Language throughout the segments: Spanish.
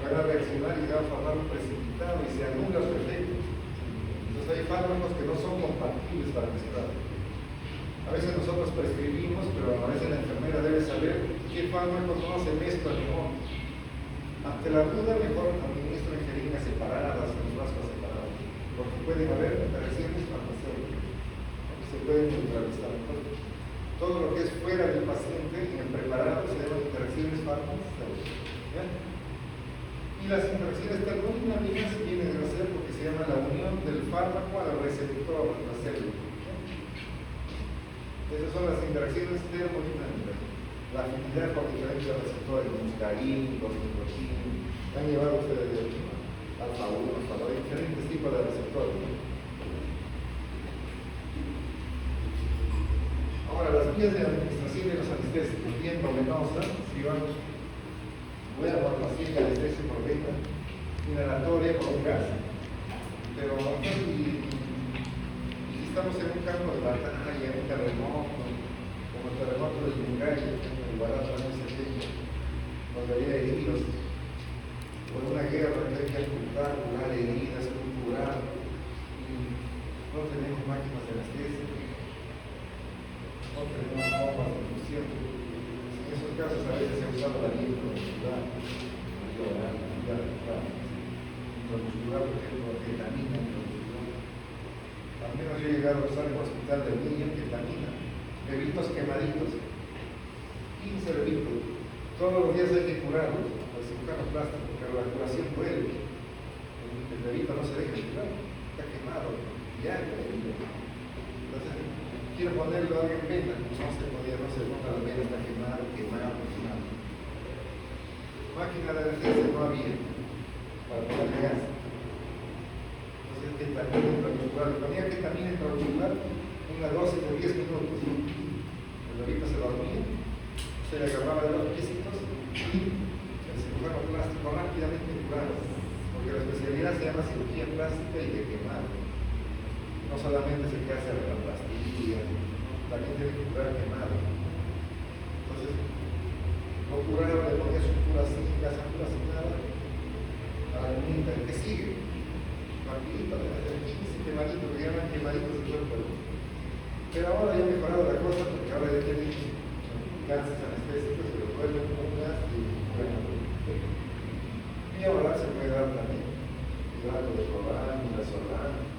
va a reaccionar y da un fármaco precipitado y se anula su efecto. Entonces hay fármacos que no son compatibles para mezclar. A veces nosotros prescribimos, pero a veces la enfermera debe saber qué fármacos no se mezclan o no. Ante la duda, mejor administra jeringas separadas, en frascos separados, porque pueden haber reacciones farmacéuticas, que se pueden neutralizar. Entonces, todo lo que es fuera del paciente, en el preparado, se llaman interacciones farmacéuticas. Y las interacciones termodinámicas vienen a ser porque se llama la unión del fármaco al receptor, a la célula. Esas son las interacciones termodinámicas. La afinidad con diferentes receptores, los muscarín, los nicotín, han llevado ustedes alfa-1, alfa-2, diferentes tipos de receptores. Ahora, las vías de administración de los anestésicos, bien novenosas, si vamos, voy a dar paciente anestesia por vena inhalatoria con un gas. Pero si estamos en un campo de batalla, un terremoto, como el terremoto de Yungay, en el Guadalajara en el 70, donde había heridos, o en una guerra que hay que ocultar, curar heridas, curar, y no tenemos máquinas de anestesia, no tenemos bombas de infusión. En esos casos a veces se ha usado la línea intramuscular, intramuscular, por ejemplo, ketamina, al menos yo he llegado a usar en el hospital del niño ketamina, bebitos quemaditos, 15 bebitos. Todos los días hay que curarlos, al cirujano plástico, pero la curación duele. El bebito no se deja curar, está quemado, ya. Entonces, quiero ponerlo a alguien en vena, no se podía, no se nota la vena, está quemado. Máquina de anestesia no había para ponerle gas. Ketamina intramuscular, ponía ketamina intramuscular una dosis de 10 minutos. El bebito se dormía, se le agarraba de los piecitos y el cirujano plástico rápidamente curaba, porque la especialidad se llama cirugía plástica y de quemado. No solamente se queda hacer la plastilla, también tiene que curar quemado. Entonces, lo curaba, le ponía su puracina, esa puracinada a la unita, el que sigue. Rapidito, de hacer 15 quemaditos, que llaman quemaditos de cuerpo. Pero ahora ya ha mejorado la cosa porque ahora ya tienen gases anestésicos que lo vuelven con gas y bueno. Y ahora se puede dar también hidrato de clorán, midazolam,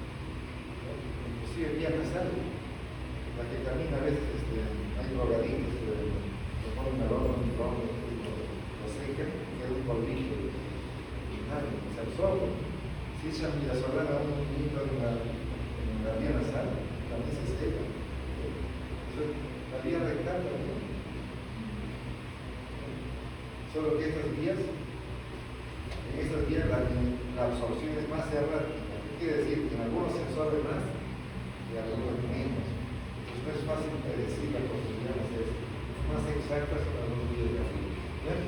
inclusive vía nasal. La ketamina a veces hay drogaditos que lo ponen al horno, lo secan, queda un polvillo y nada, se absorbe. Si echan midazolam a un niño en la vía nasal, también se seca. Entonces, la vía rectal también. Solo que en estas vías la absorción es más errática. ¿Qué quiere decir? Que en algunos se absorbe más y en algunos menos. Entonces no es fácil predecir la posibilidad de hacer más exactas para los vías de la vida.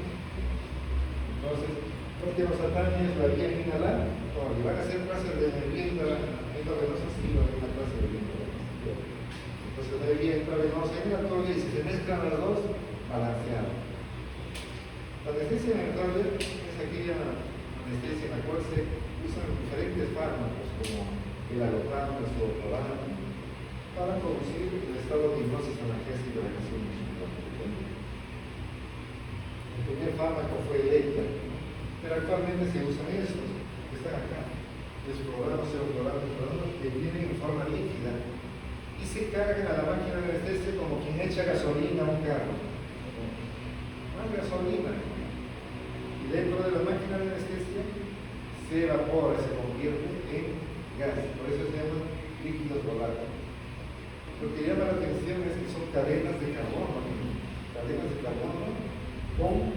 Entonces, lo que nos atañe es la vía inhalar. Y van a hacer clases de viento endovenosa, sí, va a haber una clase de viento endovenosa. Entonces hay vía intravenosa y inhalatoria, y si se mezclan las dos, balanceado. La anestesia inhalatoria es aquella anestesia en la cual se usan diferentes fármacos, como el aloprano, el sotorano, para producir el estado de hipnosis analgésica de la acción muscular. El primer fármaco fue Electra, pero actualmente se usan estos. Están acá, desflorados, pseudoflorados, que vienen en forma líquida y se cargan a la máquina de anestesia como quien echa gasolina a un carro. Más gasolina. Y dentro de la máquina de anestesia se evapora, se convierte en gas. Por eso se llaman líquidos volátiles. Lo que llama la atención es que son cadenas de carbono con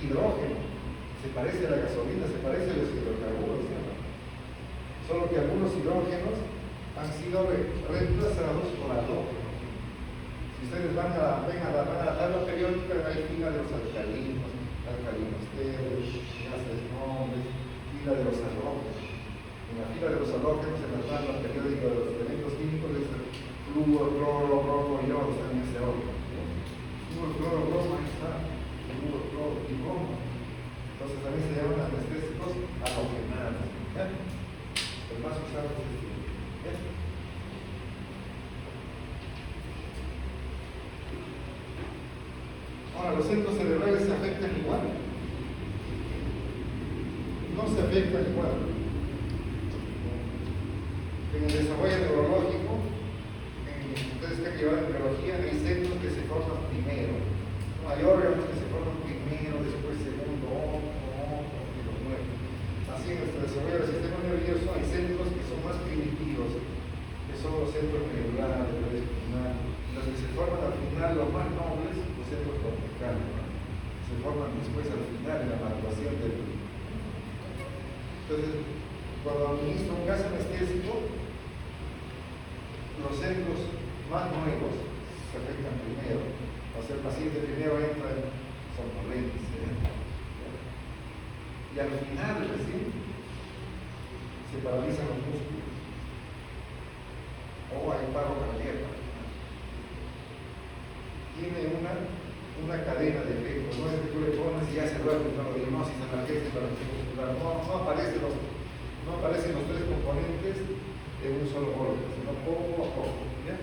hidrógeno. Se parece a la gasolina, se parece a los hidrocarburos, ¿no? Solo que algunos hidrógenos han sido reemplazados por halógenos. Si ustedes van a la tabla periódica, hay fila de los alcalinos gases nobles, fila de los halógenos. En la fila de los halógenos, en la tabla periódica de los elementos químicos, es el flúor, cloro, bromo y oro, están en ese orden. Flúor, cloro, bromo, ahí está. Flúor, cloro y bromo. Entonces también se llaman anestésicos halogenados. ¿Ya? El más usado es este. ¿Ya? Ahora, los centros cerebrales se afectan igual. No se afectan igual. En el desarrollo neurológico, ustedes que llevan neurología, hay centros que se forman primero. Hay órganos que se forman primero, después segundo, otro, y los nuevos. Así en nuestro desarrollo del sistema nervioso hay centros que son más primitivos, que son los centros medulares, los que se forman al final, los más nobles, los centros corticales, ¿no? Se forman después al final en la maduración del. Entonces, cuando administro un gas anestésico, los centros más nuevos se afectan primero. O sea, el paciente primero entra en somnolencia. Y al final recién se paralizan los músculos. O hay paro cardíaco. Tiene una cadena de efectos. No es que tú le pones y ya se duerme con la diagnosis analgésica muscular. No aparecen los tres componentes de un solo golpe, sino poco a poco. ¿Ya?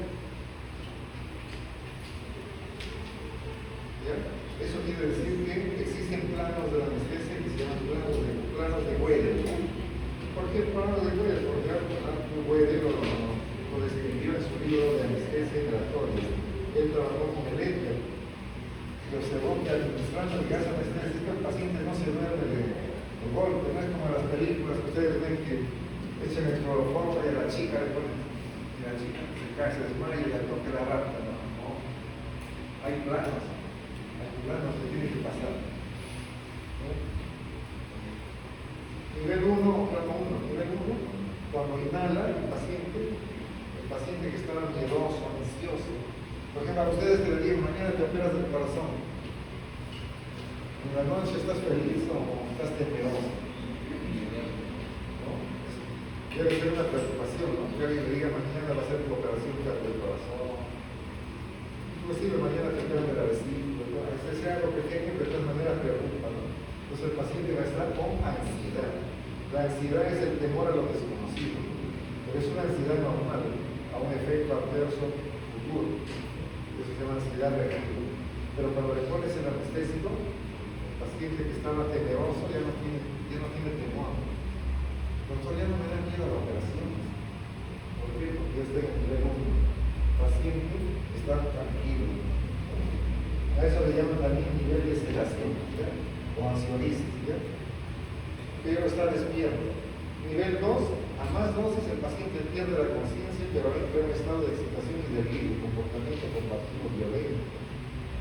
¿Ya? Eso quiere decir que existen planos de la anestesia que se llaman planos de Weder. ¿Por qué planos de Weder? Porque Weder lo describió en su libro de anestesia y relatoria. Él trabajó con el Edgar y observó que administrando el gas anestésico el paciente no se duerme de golpe. No es como en las películas que ustedes ven que echan el cloroformo y a la chica le ponen, y la chica se cae, se desmaya y le toque la rata. No. Hay planos que tienen que pasar. ¿No? Nivel 1, plano 1. Nivel 1, cuando inhala el paciente que está miedoso, ansioso. Por ejemplo, a ustedes que le digan, mañana te operas del corazón. En la noche estás feliz o estás temeroso. ¿No? Debe ser una preocupación, ¿no? Que alguien le diga, mañana va a ser tu operación del corazón. Pues sí, mañana te operan de la vesícula. Ese sea algo pequeño, pero de todas maneras preocupa, ¿no? Entonces el paciente va a estar con ansiedad. La ansiedad es el temor a lo desconocido. Pero es una ansiedad normal, a un efecto adverso futuro. Eso se llama ansiedad reactiva. Pero cuando le pones el anestésico, el paciente que estaba temeroso ya no tiene temor. Doctor, ya no me da miedo a la operación. ¿Por qué? Porque yo estoy en nivel 1. El paciente está tranquilo. A eso le llaman también nivel de sedación, ¿ya? O ansiolisis, ¿ya? Pero está despierto. Nivel 2, a más dosis el paciente pierde la conciencia, pero entra en un estado de excitación y delirio, comportamiento combativo violento,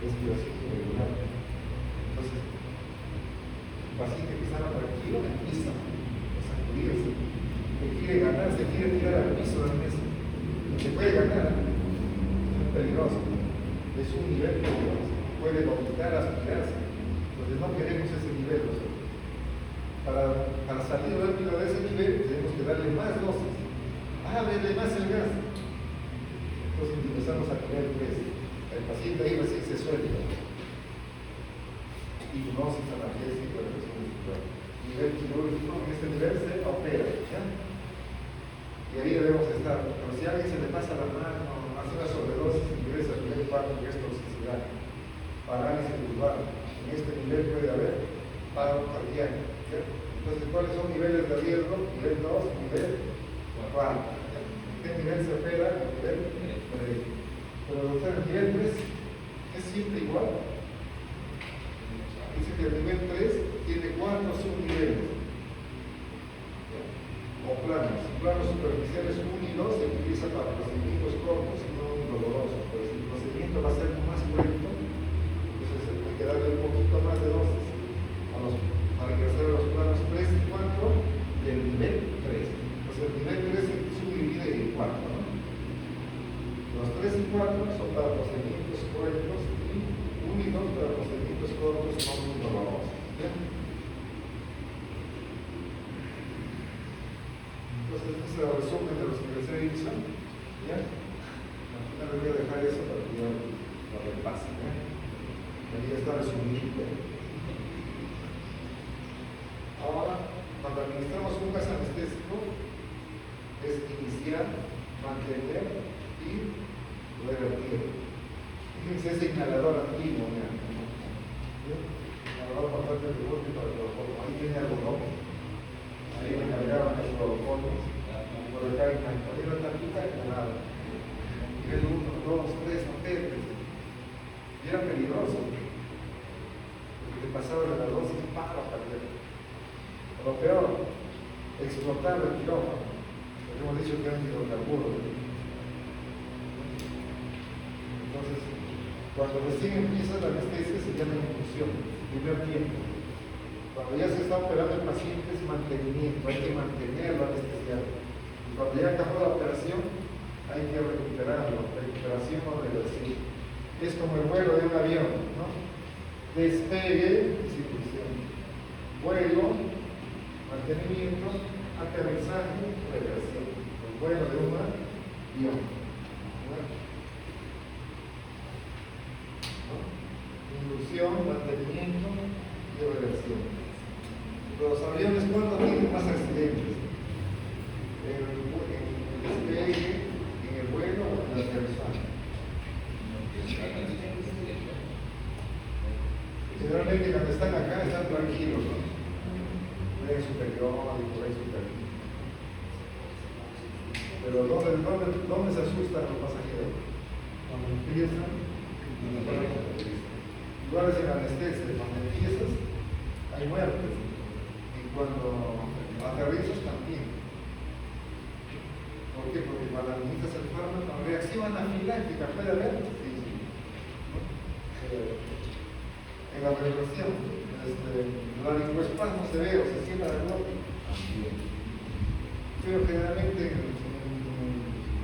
respiración irregular. Entonces, el paciente que estaba tranquilo empieza a sacudirse, que quiere ganar, se quiere tirar al piso de la mesa. Y se puede ganar, es peligroso, es un nivel peligroso, puede vomitar, aspirarse. Entonces no queremos ese nivel nosotros. Para salir rápido de ese nivel tenemos que darle más dosis. Denle más el gas. Entonces empezamos a poner el paciente ahí recién se suelta. Hipnosis analgésica, represión muscular. Nivel quirúrgico, en este nivel se opera. ¿Ya? Y ahí debemos estar. Pero si a alguien se le pasa la mano, hace una sobredosis, ingresa al nivel 4, que es toxicidad, parálisis vulvar. En este nivel puede haber paro cardíaco. ¿Ya? Entonces, ¿cuáles son niveles de riesgo? Nivel 2, nivel 4. ¿En qué nivel se opera? Nivel 3. Pero doctor, el nivel 3 es siempre igual. Dice que el nivel 3 tiene 4 subniveles. O planos. Planos superficiales 1 y 2 se utilizan para procedimientos cortos y no dolorosos. Pero si el procedimiento va a ser más lento, entonces hay que darle un poquito más de dosis para ingresar a los planos 3 y 4 del nivel 3. Entonces el nivel 3 se subdivide en 4, ¿no? Los 3 y 4 son para procedimientos cortos y 1 y 2 para procedimientos cortos no muy dolorosos. ¿Ya? Entonces este es el resumen de los que les he dicho. ¿Ya? Al final voy a dejar eso para que yo lo repase. Ahí está resumido. Lo peor, explotar el quirófano. Porque hemos dicho que es un hidrocarburo. Entonces, cuando recién empieza la anestesia se llama infusión, primer tiempo. Cuando ya se está operando el paciente es mantenimiento, hay que mantenerlo anestesiado. Y cuando ya acabó la operación, hay que recuperarlo, recuperación o reversión. Es como el vuelo de un avión, ¿no? Despegue, distribución. Vuelo, mantenimiento, aterrizaje, reversión. El vuelo de un avión. Inducción, mantenimiento y reversión. Los aviones, ¿cuándo tienen más accidentes? En el despegue, en el vuelo o en el aterrizaje. Generalmente cuando están acá están tranquilos, ¿no? Ven su periódico, ven su periódico. Pero ¿dónde se asustan los pasajeros? Cuando empiezan, igual es en la anestesia, cuando empiezas hay muertes y cuando aterrizas también. ¿Por qué? Porque cuando administras el fármaco reacciona anafiláctica, ¿puede haber? Sí. En la reversión, la linguoespasmo severo, se cierra el globo. Pero generalmente en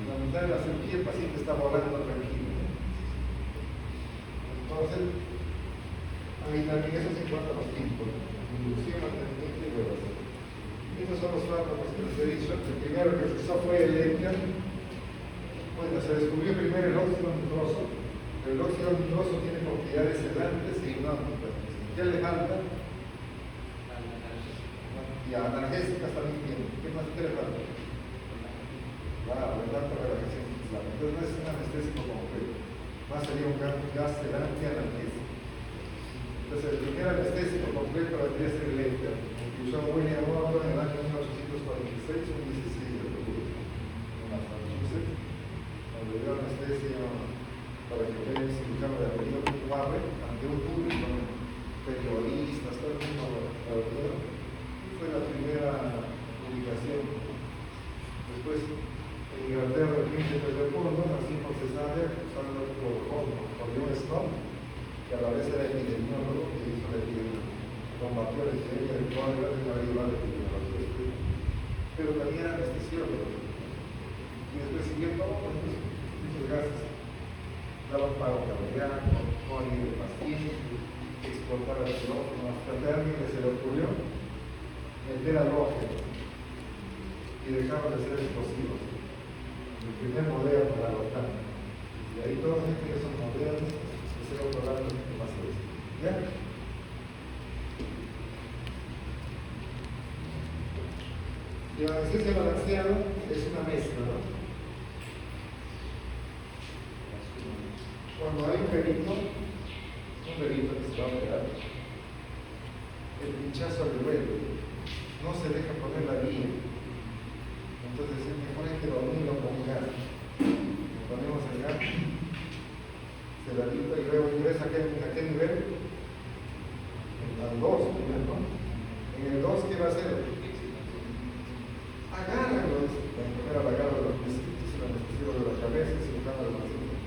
la mitad de la cirugía el paciente está volando tranquilo. Entonces, ahí también eso se encuentra los tiempos, inducción, mantenimiento y reversión. Estos son los fármacos que les he dicho. El primero que se usó fue el Lempian. Bueno, se descubrió primero el óxido nitroso. El óxido nitroso tiene propiedades sedantes e hipnóticas. ¿Qué le falta? Y analgésicas también tiene. ¿Qué más le falta? Claro, le falta relajación muscular. Entonces no es un anestésico completo. Más sería un gas sedante y analgésico. Entonces el primer anestésico completo vendría a ser el Lempian, que usó William Morton en el año 1846, un 16 de octubre, en Massachusetts, cuando dio anestesia para que vea el cirujano de apellido Warren ante un público, periodistas, todo el mundo lo. Fue la primera publicación. Después, en Inglaterra, el príncipe de Leopoldo, nació por cesárea, usando por John Snow, que a la vez era epidemiólogo, que hizo la epidemia, combatió la epidemia del cólera de la ayuda de epidemiología. Pero también era anestesiólogo. Y después siguió todos esos gases. Daba paro cardíaco, morir de paciente, explotar el quirófano, hasta que a alguien que se le ocurrió meter halógeno y dejaron de ser explosivos. El primer modelo para la OTAN. Y ahí todos los que son modernos se ser otorgando más de eso. ¿Ya? Y la anestesia balanceada es una mezcla, ¿no? Cuando hay un perito que se va a operar, el pinchazo al duele, no se deja poner la vía. Entonces es mejor hay que dormirlo con gas. Ponemos el gas, se la quita y luego ingresa a qué nivel? Al 2, ¿no? En el 2, ¿qué va a hacer? Agárralo, primero agarra los piecitos, el anestesiólogo de la cabeza y se buscando la paciente.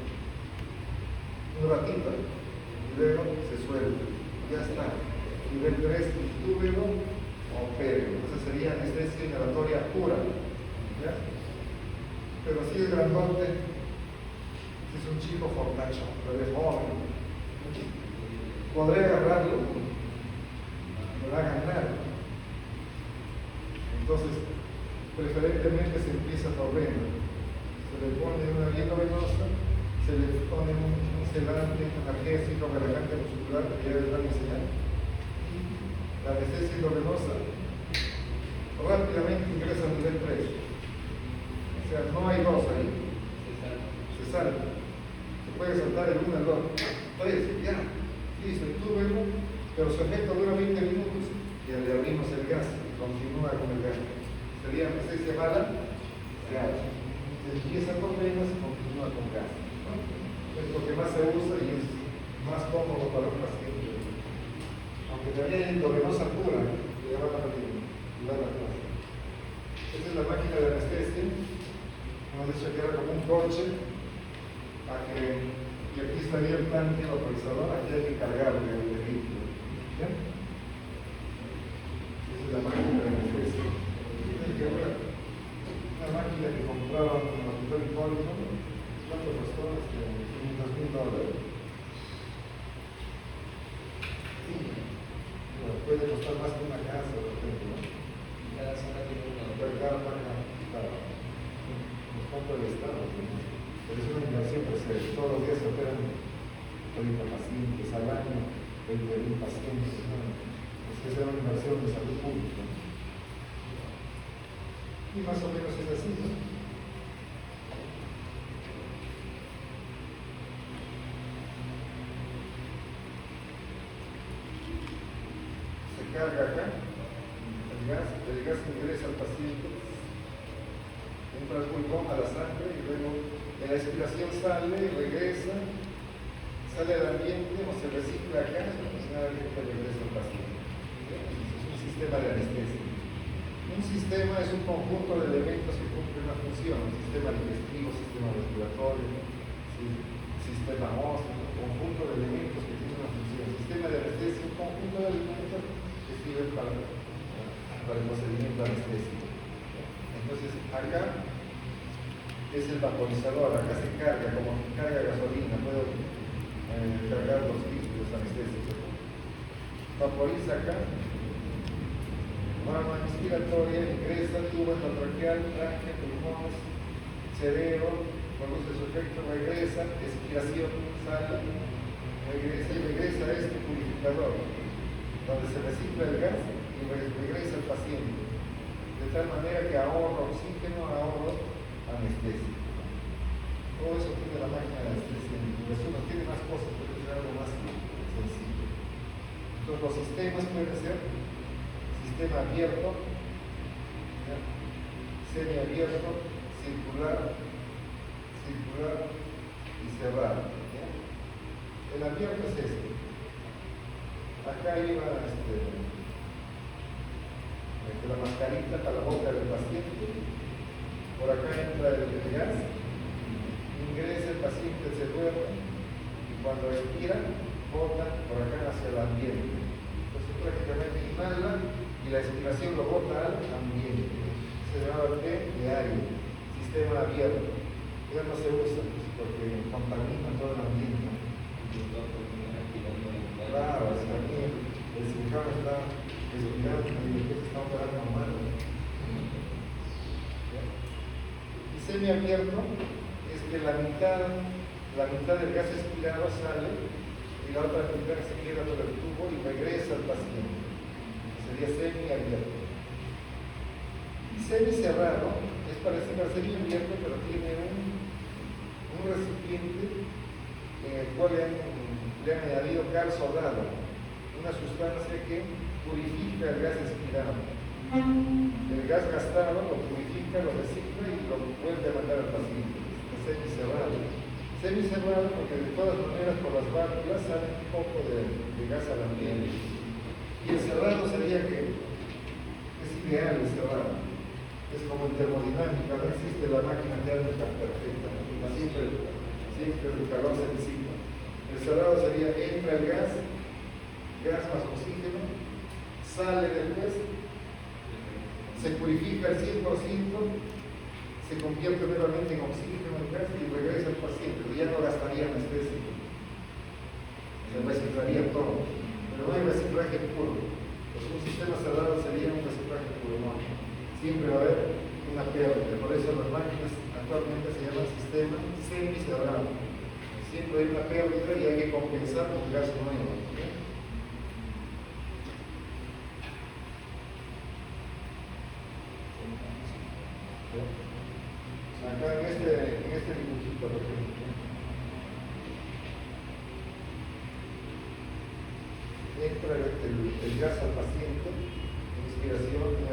Un ratito, y luego se suelta, ya está. Nivel 3, intúbelo o pério. Esa sería anestesia inhalatoria pura. ¿Ya? Pero si es grandote, si es un chico fortacho, pero es joven, podré agarrarlo, no le hagan nada. Entonces, preferentemente se empieza por vena. Se le pone una vena venosa, se le pone un sedante, analgésico, relajante muscular, que ya les van a enseñar. La anestesia endovenosa rápidamente ingresa a nivel 3. O sea, no hay 2 ahí. Se salta. Se puede saltar el 1 al 2. 3, ya. Listo, intúbelo, pero su efecto dura 20 minutos y le abrimos el gas y continúa con el gas. Sería anestesia mala, gas. Se empieza con venas y continúa con gas. ¿No? Es lo que más se usa y es más cómodo para un paciente. Aunque también hay endovenosa pura, que ya van a repetir. tanque vaporizador, aquí hay que cargarle el líquido. ¿Ya? Esa es la máquina de anestesia. Una máquina que compraron en el hospital Hipólito, ¿cuánto costó? $500,000. Bueno, puede costar más que una casa, por ejemplo, ¿no? Cada zona tiene una. Cada máquina para los fondos del Estado, ¿no? Pero es una inversión que todos los días se operan 30 pacientes al año, 20,000 pacientes, ¿no? Es que es una inversión de salud pública. Y más o menos es así, ¿no? Se carga acá, el gas ingresa al paciente, entra al pulmón, a la sangre, y luego en la expiración sale y regresa, sale al ambiente o se recicla acá, pues nada que regresa al paciente. Es un sistema de anestesia. Un sistema es un conjunto de elementos que cumplen una función, un sistema digestivo, sistema respiratorio, sistema óseo, un conjunto de elementos que tienen una función. El sistema de anestesia es un conjunto de elementos que sirven para el procedimiento anestésico. Entonces, acá es el vaporizador, acá se carga, como carga gasolina, puedo cargar los líquidos anestésicos. Vaporiza acá. Mama inspiratoria, ingresa, tubo endotraqueal, tráquea, pulmones, cerebro, produce su efecto, regresa, expiración, sale, regresa y regresa a este purificador, donde se recicla el gas y regresa al paciente, de tal manera que ahorra oxígeno, ahorra anestesia. Todo eso tiene la máquina de anestesia. En resumen, tiene más cosas, pero es algo más sencillo. Entonces, los sistemas pueden ser sistema abierto, semiabierto, circular y cerrado. ¿Ya? El abierto es este. Acá iba la mascarita para la boca del paciente, por acá entra el gas, ingresa el paciente, se duerme y cuando expira, bota por acá hacia el ambiente. Entonces prácticamente inhala y la expiración lo bota al ambiente. Se llama T de aire, sistema abierto. Ya no se usa porque contamina todo el ambiente. Claro, aquí el cirujano está respirando y después está operando mal. Y semiabierto es que la mitad del gas expirado sale y la otra mitad se queda por el tubo y regresa al paciente. Sería semiabierto. Y semicerrado es parecido al semiabierto, pero tiene un recipiente en el cual le han añadido cal soldado, una sustancia que purifica el gas expirado. El gas gastado lo purifica, lo recicla y lo vuelve a mandar al paciente. Es semicerrado. Semicerrado porque de todas maneras por las válvulas sale un poco de gas al ambiente. Y el cerrado sería que es ideal el cerrado. Es como en termodinámica, no existe la máquina térmica perfecta, ¿no? Siempre el calor se disipa. El cerrado sería, entra el gas más oxígeno, sale después, se purifica el 100%, se convierte nuevamente en oxígeno el gas y regresa al paciente, pero ya no gastaría anestesia. Se reciclaría todo, pero no hay reciclaje puro. Pues un sistema cerrado sería un reciclaje puro, no. Siempre va a haber una pérdida, por eso las máquinas actualmente se llaman sistema semicerrado. Siempre hay una pérdida y hay que compensar con gas nuevo. Acá en este dibujito, por ejemplo, entra el gas al paciente, en la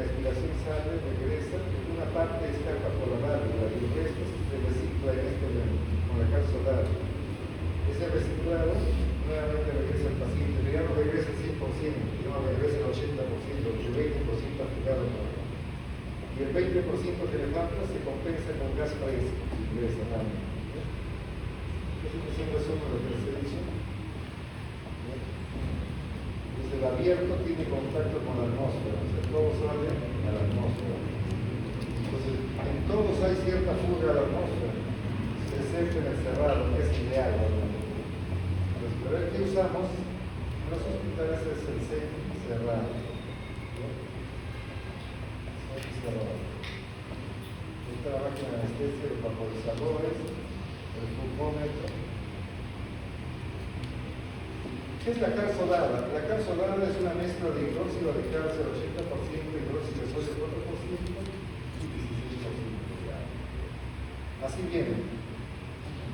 expiración sale, regresa, una parte escapa por la válvula y el resto se recicla con la cal soldada. Ese reciclado nuevamente regresa al paciente, pero ya no regresa al 100%, ya no regresa al 80%, el 20% aplicado por acá. Y el 20% que le falta se compensa con gas fresco, si ingresa también. Eso es un resumen de lo que les he dicho. el abierto tiene contacto con la atmósfera, o sea, todo sale a la atmósfera. Entonces, en todos hay cierta fuga a la atmósfera, excepto en el cerrado, que es ideal. Entonces, pero el que usamos en los hospitales es el CEN cerrado. Esta es la máquina de anestesia, los vaporizadores, el fumómetro. ¿Qué es la calzolada? La calzolada es una mezcla de hidróxido de calcio al 80%, hidróxido de sodio 4% y 16% de agua. Así viene.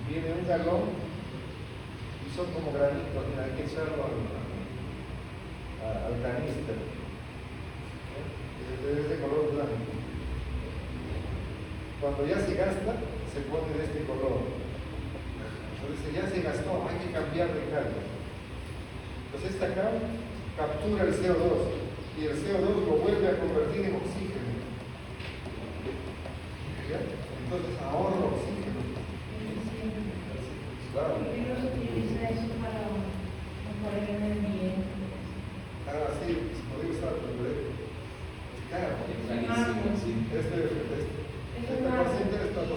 Viene un galón y son como granitos, mira, hay que echarlo al canister. Es de color blanco. Cuando ya se gasta, se pone de este color. Entonces ya se gastó, hay que cambiar de carga. Entonces esta acá captura el CO2 y el CO2 lo vuelve a convertir en oxígeno. ¿Ya? Entonces ahorra oxígeno. Claro. ¿Por qué no se utiliza eso para el medio ambiente? Ah, sí, se podría usar, pero es caro. Es carísimo, sí. Esta paciente está a $200.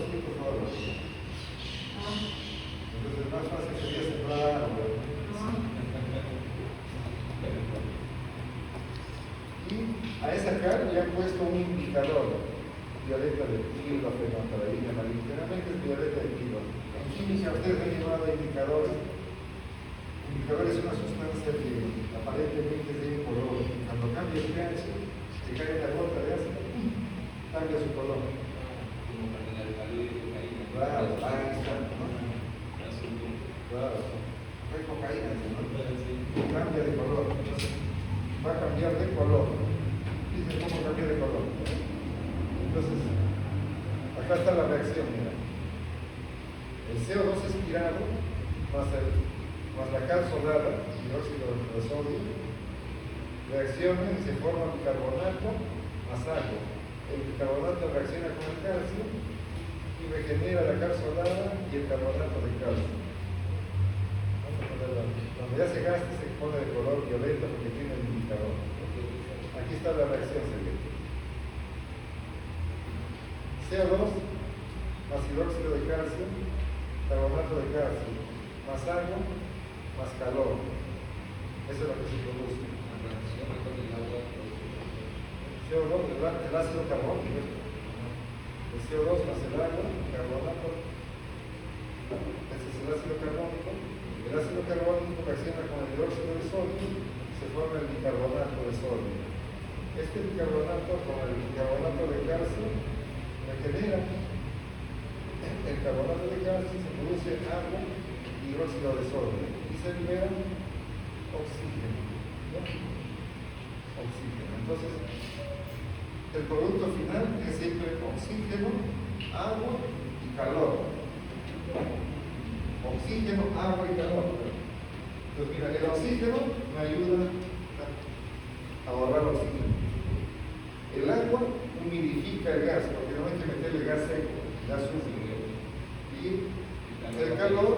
Entonces más fácil sería sembrar. Y a esa carga le han puesto un indicador, violeta de kilo, fenotradina, generalmente es violeta de kilo. En química ustedes han llevado indicadores. Indicador es una sustancia que aparentemente tiene color. Cuando cambia el pH, se cae la gota de ácido, cambia su color. Como para el alcalde de cocaína. Claro, ahí está, ¿no? Azul. Claro, hay cocaína, ¿no? Sí. Cambia de color. Entonces, va a cambiar de color. Dice cómo cambia de color. Entonces, acá está la reacción, mira. El CO2 expirado más la calzolada, hidróxido de sodio, reaccionan y se forma bicarbonato más agua. El bicarbonato reacciona con el calcio y regenera la calzolada y el carbonato de calcio. Cuando ya se gasta se pone de color violeta porque tiene el indicador. Aquí está la reacción secreta. CO2 más hidróxido de calcio, carbonato de calcio, más agua, más calor. Eso es lo que se produce. CO2, el ácido carbónico. El CO2 más el agua, el carbonato. Ese es el ácido carbónico. El ácido carbónico reacciona con el hidróxido de sodio y se forma el bicarbonato de sodio. Este bicarbonato con el bicarbonato de calcio regenera el carbonato de calcio, se produce agua y hidróxido de sodio y se libera oxígeno. ¿No? Oxígeno. Entonces, el producto final es siempre oxígeno, agua y calor. Oxígeno, agua y calor. Entonces, mira, el oxígeno me ayuda a ahorrar oxígeno. El agua humidifica el gas, porque no hay que meterle gas seco, gas húmedo. Y el calor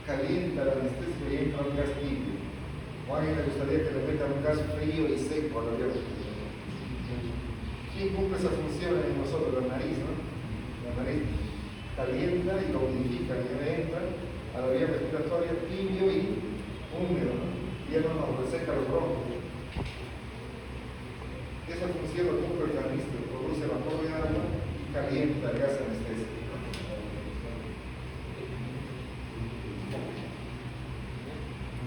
calienta la anestesia y entra un gas tibio. O a alguien le gustaría que le metan un gas frío y seco a la vía. ¿Quién cumple esa función en nosotros? La nariz, ¿no? La nariz calienta y lo humidifica, y entra a la vía respiratoria tibio y húmedo, ¿no? Y eso nos reseca los bronquios. Esa función lo cumple el canister, produce vapor de agua y calienta el gas anestésico.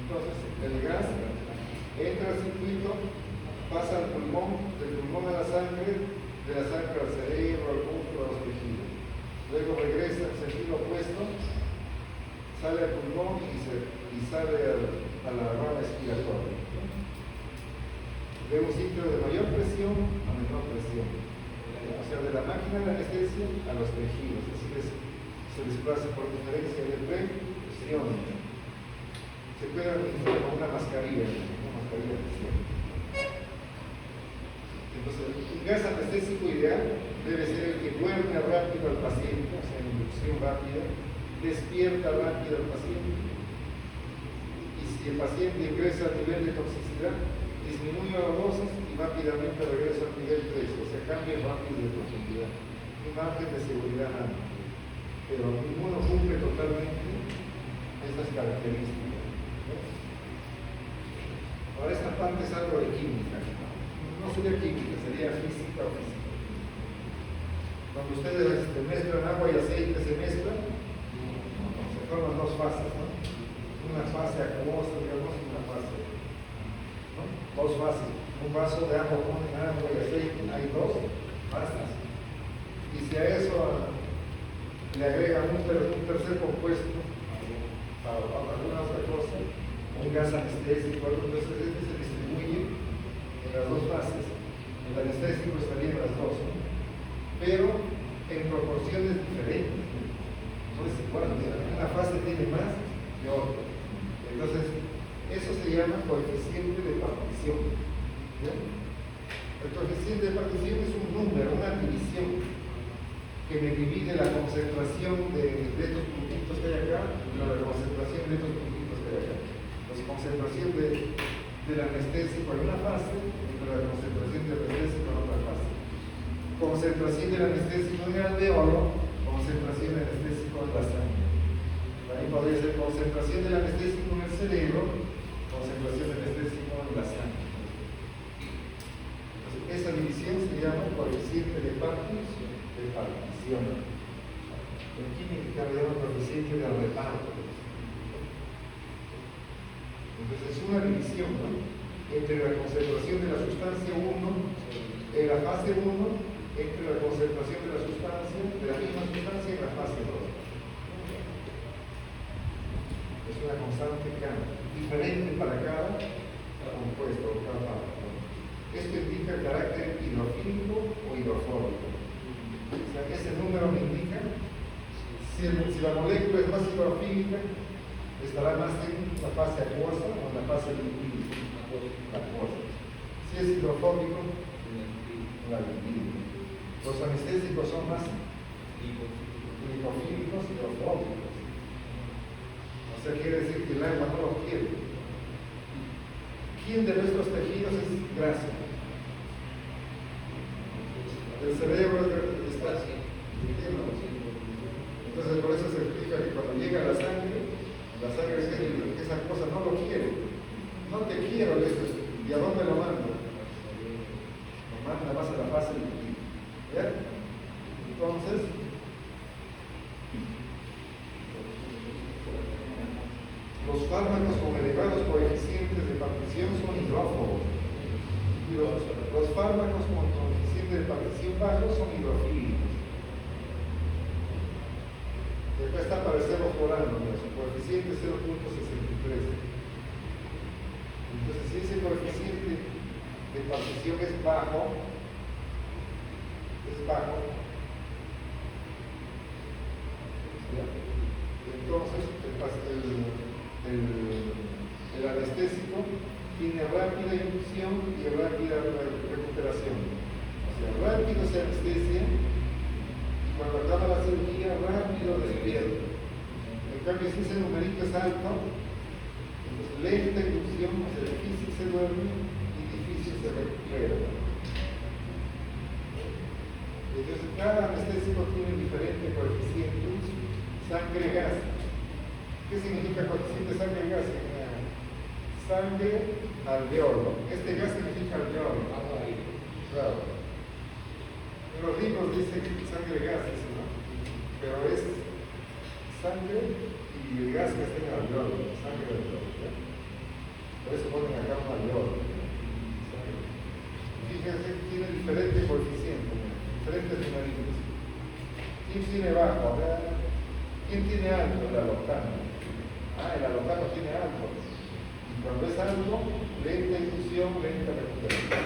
Entonces, el gas entra al circuito, pasa al pulmón, del pulmón a la sangre, de la sangre al cerebro, al músculo, a los tejidos. Luego regresa en sentido opuesto, sale al pulmón y sale a la rama respiratoria. De un sitio de mayor presión a menor presión. O sea, de la máquina de anestesia a los tejidos. Así que se desplaza por diferencia de presión. Se puede administrar con una mascarilla de presión. Entonces, un gas anestésico ideal debe ser el que duerme rápido al paciente, o sea, inducción rápida, despierta rápido al paciente. Y si si el paciente ingresa al nivel de toxicidad, disminuye la dosis y rápidamente regresa al nivel 3, o sea, cambia rápido de toxicidad. Un margen de seguridad amplio. Pero ninguno cumple totalmente estas características. Ahora esta parte es algo de química. No sería química, sería física o física. Cuando ustedes mezclan agua y aceite, se mezclan, se forman dos fases, ¿no? Una fase acuosa, digamos, y una fase, ¿no? Dos fases. Un vaso de agua con agua y aceite, hay dos fases. Y si a eso le agregan un tercer compuesto, para alguna otra cosa, un gas anestésico, entonces este se distribuye en las dos fases. El anestésico estaría en las dos, ¿no? Pero en proporciones diferentes. No es igual, una fase tiene más que otra. Entonces, eso se llama coeficiente de partición. ¿Ya? El coeficiente de partición es un número, una división, que me divide la concentración de estos puntitos que hay acá, la concentración de estos puntitos que hay acá. La concentración del anestésico en una fase, y la concentración del anestésico en otra fase. Concentración del anestésico en el alveolo, concentración del anestésico en la sangre. Ahí podría ser concentración del anestésico en el cerebro, concentración del anestésico en la sangre. Entonces, esa división se llama coeficiente de partición. En química le llaman coeficiente de reparto. Entonces es una división, ¿no? Entre la concentración de la sustancia 1, en la fase 1, entre la concentración de la sustancia, de la misma sustancia en la fase 2. Es una constante diferente para cada compuesto o cada parte. Esto indica el carácter hidrofílico o hidrofóbico. O sea, ese número me indica si la molécula es más hidrofílica, estará más en la fase acuosa o en la fase lipídica. Si es hidrofóbico, la lipídica. Los anestésicos son más lipofílicos y hidrofóbicos. O sea, quiere decir que el alma no lo quiere. ¿Quién de nuestros tejidos es grasa? El cerebro está así. Entonces por eso se explica que cuando llega la sangre dice que esa cosa no lo quiere. No te quiero, ¿y a dónde lo mando? Lo manda más a la fase lipídica. ¿Ya? Entonces, los fármacos con elevados coeficientes de partición son hidrófobos. Los fármacos con coeficiente de partición bajo son hidrofílicos. Acá está para el sevoflurano, su coeficiente es 0.63. Entonces, si ese coeficiente de partición es bajo, entonces el anestésico tiene rápida inducción y rápida recuperación. O sea, rápido se anestesia y cuando acaba la cirugía, rápido despierta. En cambio, si ese numerito es alto, entonces lenta inducción, o sea, difícil se duerme y difícil se recupera. Entonces, cada anestésico tiene diferente coeficiente sangre-gas. ¿Qué significa coeficiente sangre-gas? Sangre alveolo. Este gas significa alveolo. Claro. En los libros dice sangre-gas, ¿no? Pero es sangre y el gas que está en el alveolo. Sangre alveolo. ¿Ya? Por eso ponen acá un alveolo. Fíjense que tiene diferente coeficiente, diferentes numeritos. ¿Quién tiene bajo? ¿Quién tiene alto? El alocano. El alocano tiene alto. Y cuando es alto, lenta inducción, lenta recuperación.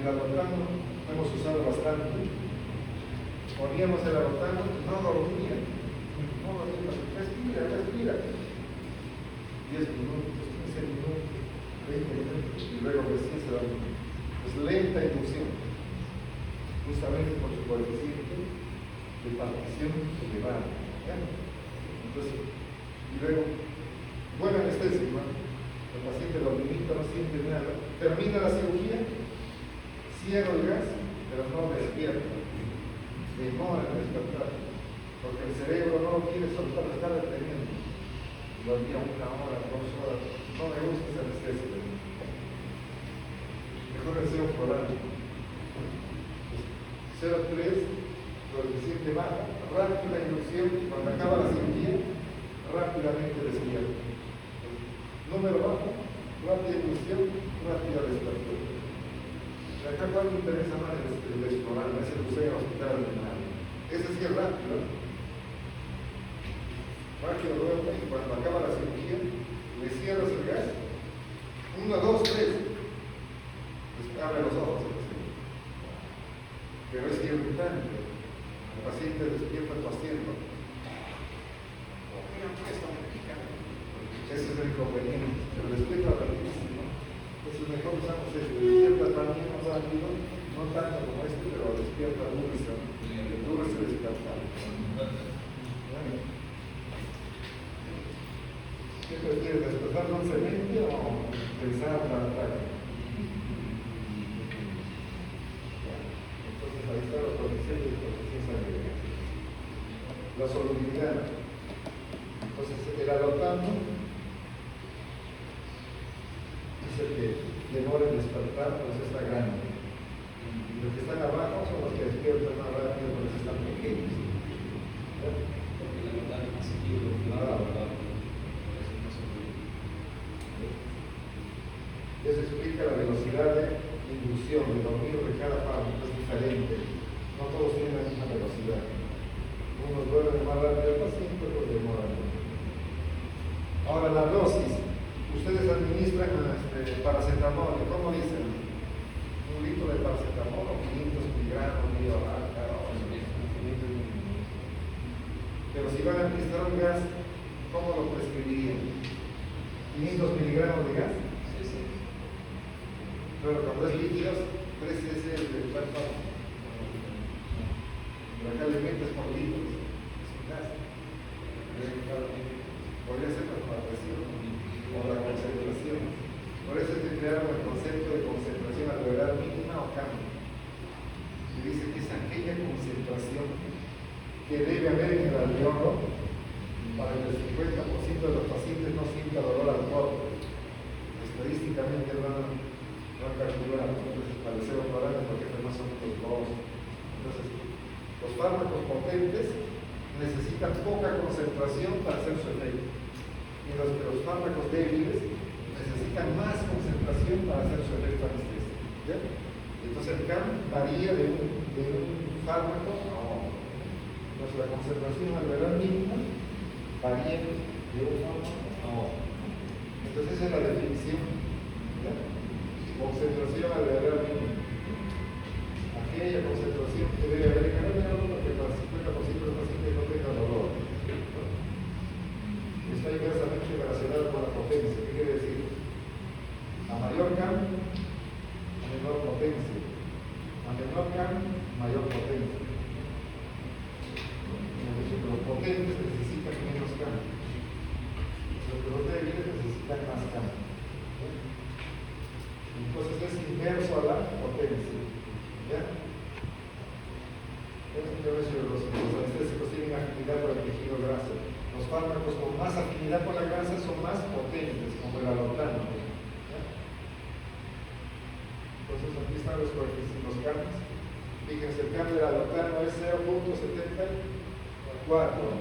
El alocano lo hemos usado bastante. Poníamos el alocano, no dormía. Respira. 10 minutos, 15 minutos, 20 minutos, y luego recién se dormía. Es lenta inducción, justamente por su coeficiente de partición elevada. Entonces, y luego buen anestésico, ¿no? El paciente lo limita, no siente nada. Termina la cirugía, cierra el gas, pero no despierta. Demora en despertar, porque el cerebro no lo quiere soltar, lo está deteniendo. Lo envía 1 hora, 2 horas. No me gusta ese anestésico. Mejor el cero floral. 0,3, lo que siente baja, rápida inducción, y cuando acaba la cirugía, rápidamente despierta. Número bajo, rápida inducción, rápida despertar. Acá cuál me interesa más el explorar, no es el buceo hospital ni nada. Ese sí es rápido. Rápido luego, y cuando acaba la cirugía, le cierras el gas, 1, 2, 3. Abre los ojos. Pero es irritante. El paciente despierta tosiendo. Ese es el inconveniente. Pero despierta rapidísimo. Entonces mejor usamos este. Despierta también más rápido, no tanto como este, pero despierta dulce. El dulce despertar. ¿Qué prefieres, despertar dulcemente o pensar para ataque? Entonces ahí está la protección y la protección sanguínea. La solubilidad. Entonces el alotano dice que demora en despertar, pues está grande. Y los que están abajo son los que despiertan más rápido, por eso están pequeños. Porque la verdad es más seguido, la verdad. Eso explica la velocidad de inducción, de dormir de cada fármaco, es diferente. No todos tienen la misma velocidad. Unos duermen más rápido el paciente, otros demoran. Ahora la dosis. Ustedes administran paracetamol, ¿cómo dicen? 1 litro de paracetamol o 500 miligramos, medio alta, o 500 miligramos. Pero si van a administrar un gas, ¿cómo lo prescribirían? ¿500 miligramos de gas? Pero cuando es líquidos, 3 cc de cuerpo. Acá le metes por litros, es un gas. Podría ser la presión o la concentración. Por eso es que crearon el concepto de concentración alveolar mínima o cambio. Se dice que es aquella concentración que debe haber en el alveolo para que el 50% de los pacientes no sienta dolor al cuerpo. Estadísticamente no han calculado, entonces parecer operable porque además son los dos. Entonces, los fármacos potentes necesitan poca concentración para hacer su efecto, mientras que los fármacos débiles necesitan más concentración para hacer su efecto anestésico. ¿Ya? Entonces el CAM varía de un fármaco a otro. Entonces la concentración alveolar mínima varía de un fármaco a otro. Entonces esa es la definición. ¿Ya? Concentración alveolar mínima. Aquella concentración que debe haber en el alveolo para que para el 50% de los pacientes no tenga dolor. Está inversamente relacionado con la potencia. ¿Qué quiere decir? A mayor CAM, a menor potencia. A menor CAM, mayor potencia. Los potentes necesitan menos CAM. Los débiles necesitan más CAM. Entonces es inverso a la potencia. ¿Ya? Los anestésicos tienen afinidad con el tejido graso. Los fármacos con más afinidad con la grasa son más potentes, como el alotano. Entonces aquí están los coeficientes, los cambios. Fíjense, el cambio del alotano es 0.74.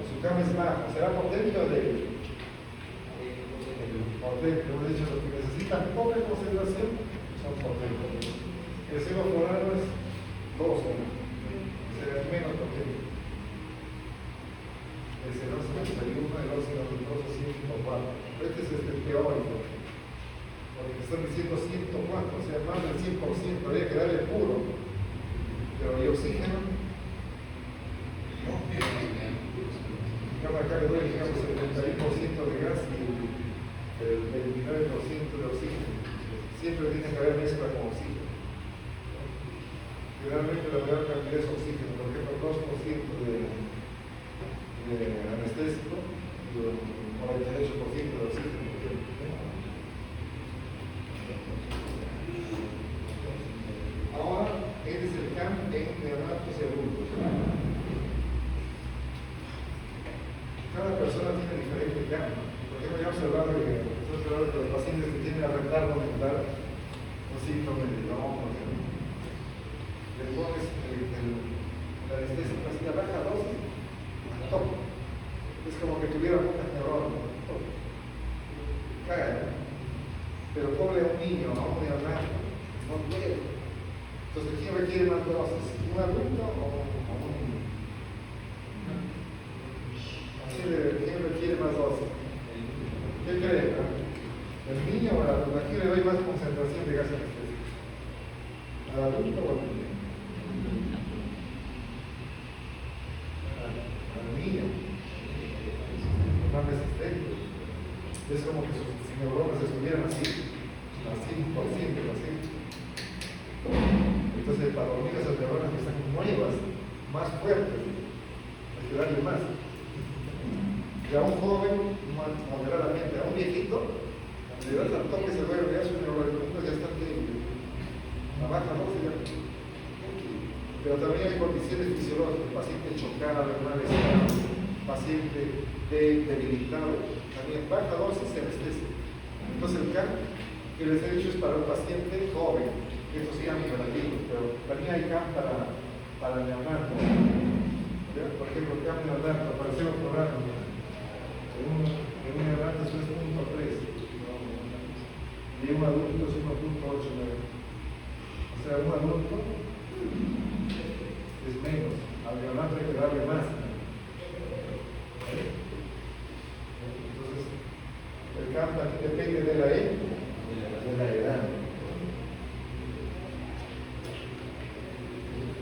Su cambio es bajo. ¿Será potente o débil? Potente. Hemos dicho, los que necesitan poca concentración son potentes. El seno floral es 12. Será menos potente. El seno 51, el óxido nitroso 104. Este es teórico. Porque están diciendo 104, o sea, más del 100%, habría que darle puro. Pero ¿y oxígeno? No. Acá le doy, digamos, el 31% de gas y el 29% de oxígeno. Siempre tiene que haber mezcla con oxígeno. Generalmente la mayor cantidad es oxígeno, por ejemplo, 2% de anestésico, 98% de oxígeno. Ahora, este es el CAM en neonatos y adultos. Cada persona tiene diferente CAM. Por ejemplo, ya observado que los pacientes que tienen retardo mental, un síndrome de Down, por ejemplo, le pones la anestesia pasiva baja dosis al tope. Es como que tuviera pocas neuronas. Caga, ¿no? Pero pobre a un niño, a un neonato, no puede. Entonces, ¿quién requiere más dosis? ¿Un adulto o un niño? ¿Quién requiere más dosis? ¿Qué creen? ¿El niño o el adulto? ¿A quién le doy más concentración de gas anestésico? ¿Al adulto o al niño? Al niño. Más resistente. Es como que sus neuronas estuvieran así, al 5%, así. Entonces, para dormir esas neuronas que están nuevas, más fuertes, hay que darle más. Y a un joven, moderadamente, a un viejito, le das al toque, se vuelve, ya sus neuronas ya están a baja dosis ya. Pero también hay condiciones fisiológicas, paciente chocado, paciente debilitado, también baja dosis se anestesia. Entonces el CAM que les he dicho es para un paciente joven, eso sí a nivel, pero también hay CAM para neonatos. Por ejemplo, CAM neonato, apareció un programa en un neonato es 3.3 y un adulto es 1.89. O sea, un adulto es menos, al neonato hay que darle más. Entonces, el CAM también depende de la edad.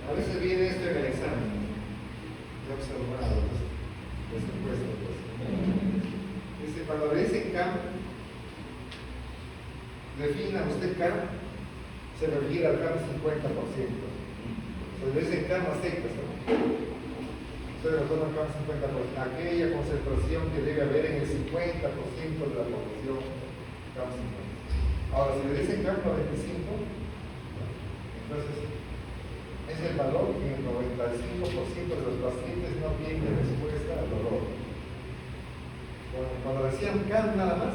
A veces viene esto en el examen. He observado, pues, dice, cuando le dicen CAM, defina usted CAM, se refiere al CAM 50%. Se le dicen CAM a secas, ¿no? Ustedes lo toman CAM 50%. Aquella concentración que debe haber en el 50% de la población CAM 50. Ahora, si le dicen CAM 95, entonces es el valor que el 95% de los pacientes no tienen respuesta al dolor. Cuando decían CAM nada más,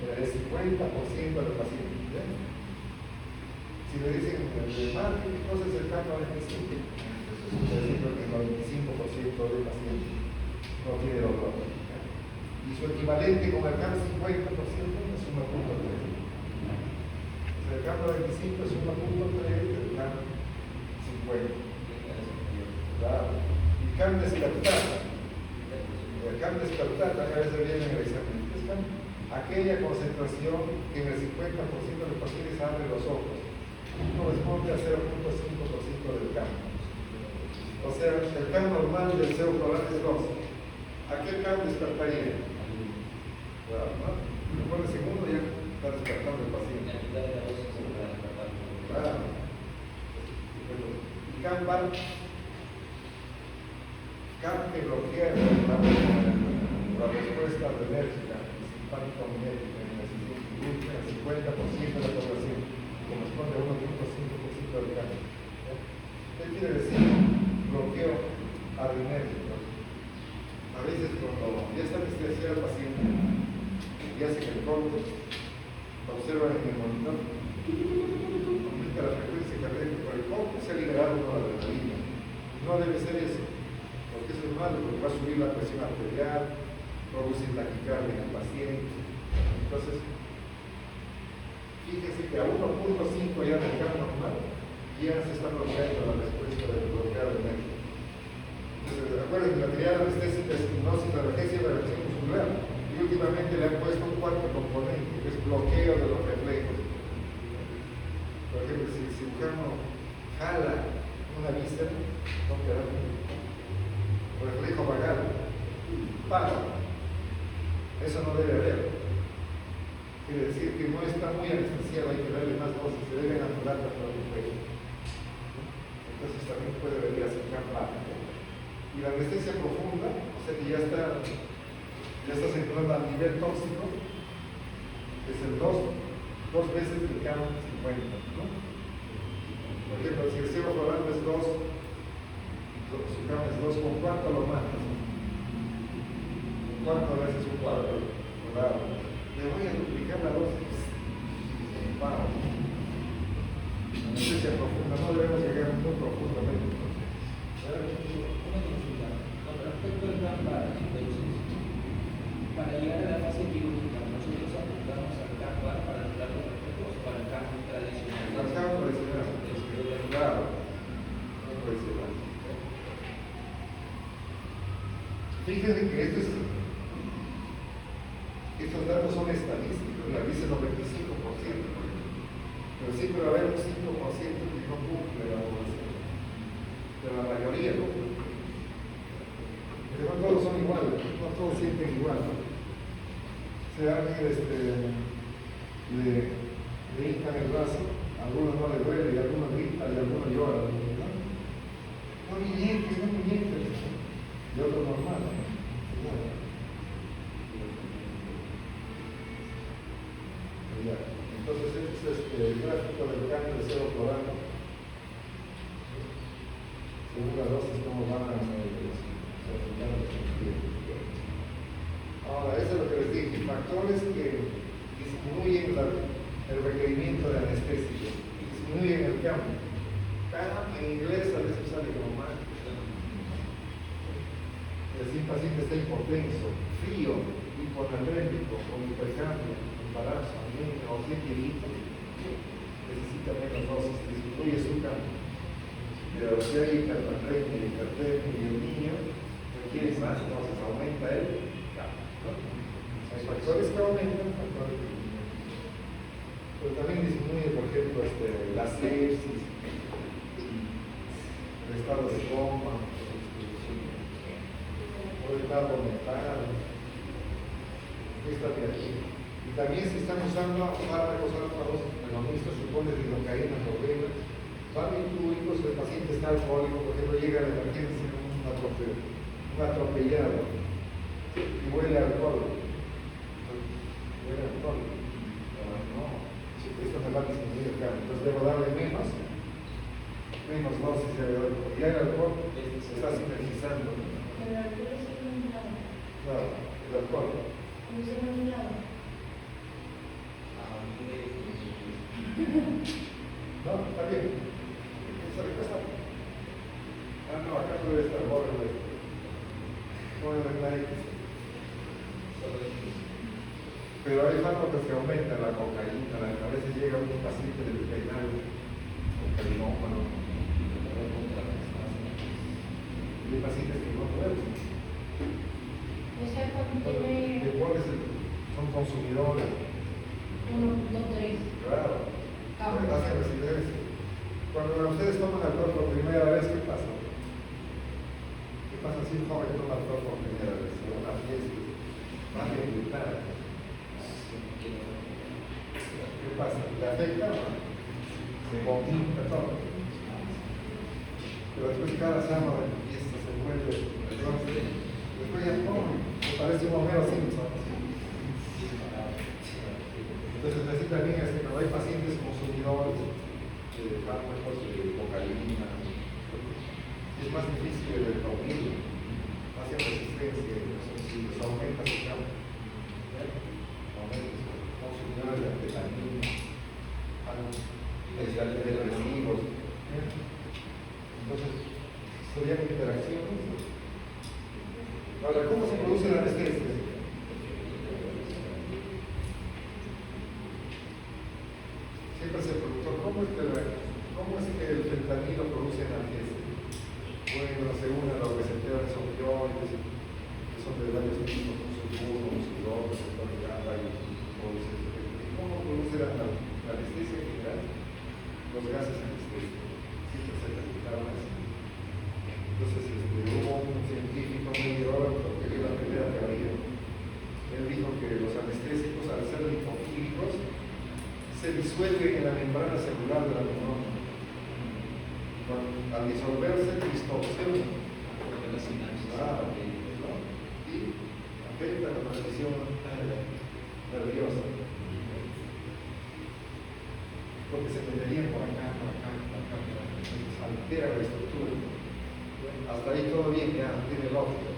era el 50% de los pacientes. ¿Ven? Si le dicen el marketing, entonces el CAM 95, es decir, que el 95% de los pacientes no tiene dolor. Y su equivalente con el CAM 50% es 1.3. O sea, el CAM 95 es 1.3 del CAM 50. Claro. Y CAM despertar. El CAM despertar también a veces viene en el examen. Aquella concentración que en el 50% de los pacientes abre los ojos corresponde a 0.5% del CAM. O sea, el CAM normal del pseudocoral es 12. ¿A qué CAM despertaría? Claro, ¿no? Después del segundo ya está despertando el paciente. Claro. Y CAM va, CAM que bloquea la respuesta alérgica, simpática mimética en el 50% de la población, corresponde a 1.5% del CAM. ¿Qué quiere decir bloqueo adrenérgico? A veces cuando ya está anestesiado el paciente y hacen el corte, lo observan en el monitor, aumenta la frecuencia cardíaca por el corte, se ha liberado una adrenalina. No debe ser eso, porque eso es malo, porque va a subir la presión arterial, producir taquicardia en el paciente. Entonces, fíjense que a 1.5 ya del CAM normal ya se está bloqueando la respuesta del bloqueo adrenérgico. Entonces, recuerden que la triada anestésica es hipnosis, analgesia y relajación muscular. Y últimamente le han puesto un cuarto componente, que es bloqueo de los reflejos. Por ejemplo, si el cirujano jala una víscera, no queda reflejo vagal, para. Eso no debe haber. Quiere decir que no está muy anestesiado, hay que darle más dosis, se deben anular las reflejos. Entonces también puede venir a ser CAM bajo. Y la anestesia profunda, o sea que ya Ya estás entrando al nivel tóxico, es el dos veces el CAM 50, ¿no? Por ejemplo, si el cielo florando es 2, su CAM es 2, ¿con cuánto lo matas? ¿Con cuánto veces un cuadro? Claro. Le voy a duplicar la dosis. Wow. Anestesia profunda, no debemos llegar muy profundamente. Una consulta. Con respecto al CAM-BAR, entonces, para llegar a la fase quirúrgica, nosotros apuntamos al CAM-BAR para tratar los efectos o para el CAM tradicional. Al CAM tradicional. Claro. No tradicional. Fíjense que estos datos son estadísticos, la dice el 95%, pero siempre va a haber un 5% que no cumple la población, pero la mayoría no cumple. Porque no todos son iguales, no todos sienten igual, ¿no? Si a alguien le hincan el brazo, a algunos no les duele, y a algunos gritan, y a algunos lloran, ¿no? No mientes, y otros normal, ¿no? Entonces, este es el gráfico del cambio de cero por año. Según la dosis, cómo van a ahora, eso es lo que les dije, factores que disminuyen el requerimiento de anestesia, disminuyen el cambio. En inglés a veces sale como mal. Si el paciente está hipotenso, frío, hiponatrémico, con hipercambio, embarazo, anemia o científico, necesita menos dosis, disminuye su cambio. Pero si hay hipernatremia, hipertermia y el niño requiere más, entonces aumenta el cambio, ¿no? Hay factores que aumentan, factores que disminuyen. Pero también disminuye, por ejemplo, la sepsis, el estado de coma, o el estado mental. Está bien. Y también si están usando fármacos antagonistas, supone lidocaína, morfina, barbitúricos, el paciente está alcohólico, por ejemplo, llega a la emergencia un atropellado y huele a alcohol. Huele a alcohol. No, esto me va a disminuir el cambio. Entonces debo darle menos dosis de alcohol. Ya el alcohol está sinergizando. Pero el alcohol es eliminado. Claro, el alcohol. ¿Cómo se eliminado? No, está bien. Esa respuesta. No, acá puede estar borrado. No es la X. Pero hay fármacos que aumentan la cocaína. A veces llega un paciente del penal con carinómano. Y hay pacientes que no pueden. O sea, cuando tiene Son consumidores. 1, 2, 3. Claro. Hacen residencia. Cuando ustedes toman alcohol por primera vez, ¿qué pasa? ¿Qué pasa si un joven toma alcohol por primera vez? En una fiesta. Van a gritar. ¿Qué pasa? ¿Le afecta? Se vomita todo. Pero después cada sábado en fiesta se vuelve. Después ya toma. Me parece un Homero Simpson. Entonces, así también es que cuando hay pacientes consumidores de fármacos de cocaína, es más difícil el dormir, hacen resistencia, si les aumenta su cambio, aumenta consumidores de anfetamina, antidepresivos. Entonces, serían interacciones. Ahora, ¿cómo se produce la anestesia? Siempre se preguntó, ¿cómo es que el fentanilo produce analgesia? Bueno, según los receptores opioides, que son de varios tipos, sulfuro, musculoso, receptor GABA y ¿cómo produce la anestesia en general? Los gases anestésicos. Siempre se preguntaron así. Entonces, hubo un científico muy biólogo que dio la primera teoría. Él dijo que los anestésicos, al ser lipofílicos, se disuelven en la membrana celular de la neurona. Al disolverse, distorsiona. Porque la sinapsis. Claro, ¿no? Y afecta la transmisión nerviosa. Porque se meterían por acá, entonces altera la estructura. Hasta ahí todo bien, ya tiene lógica.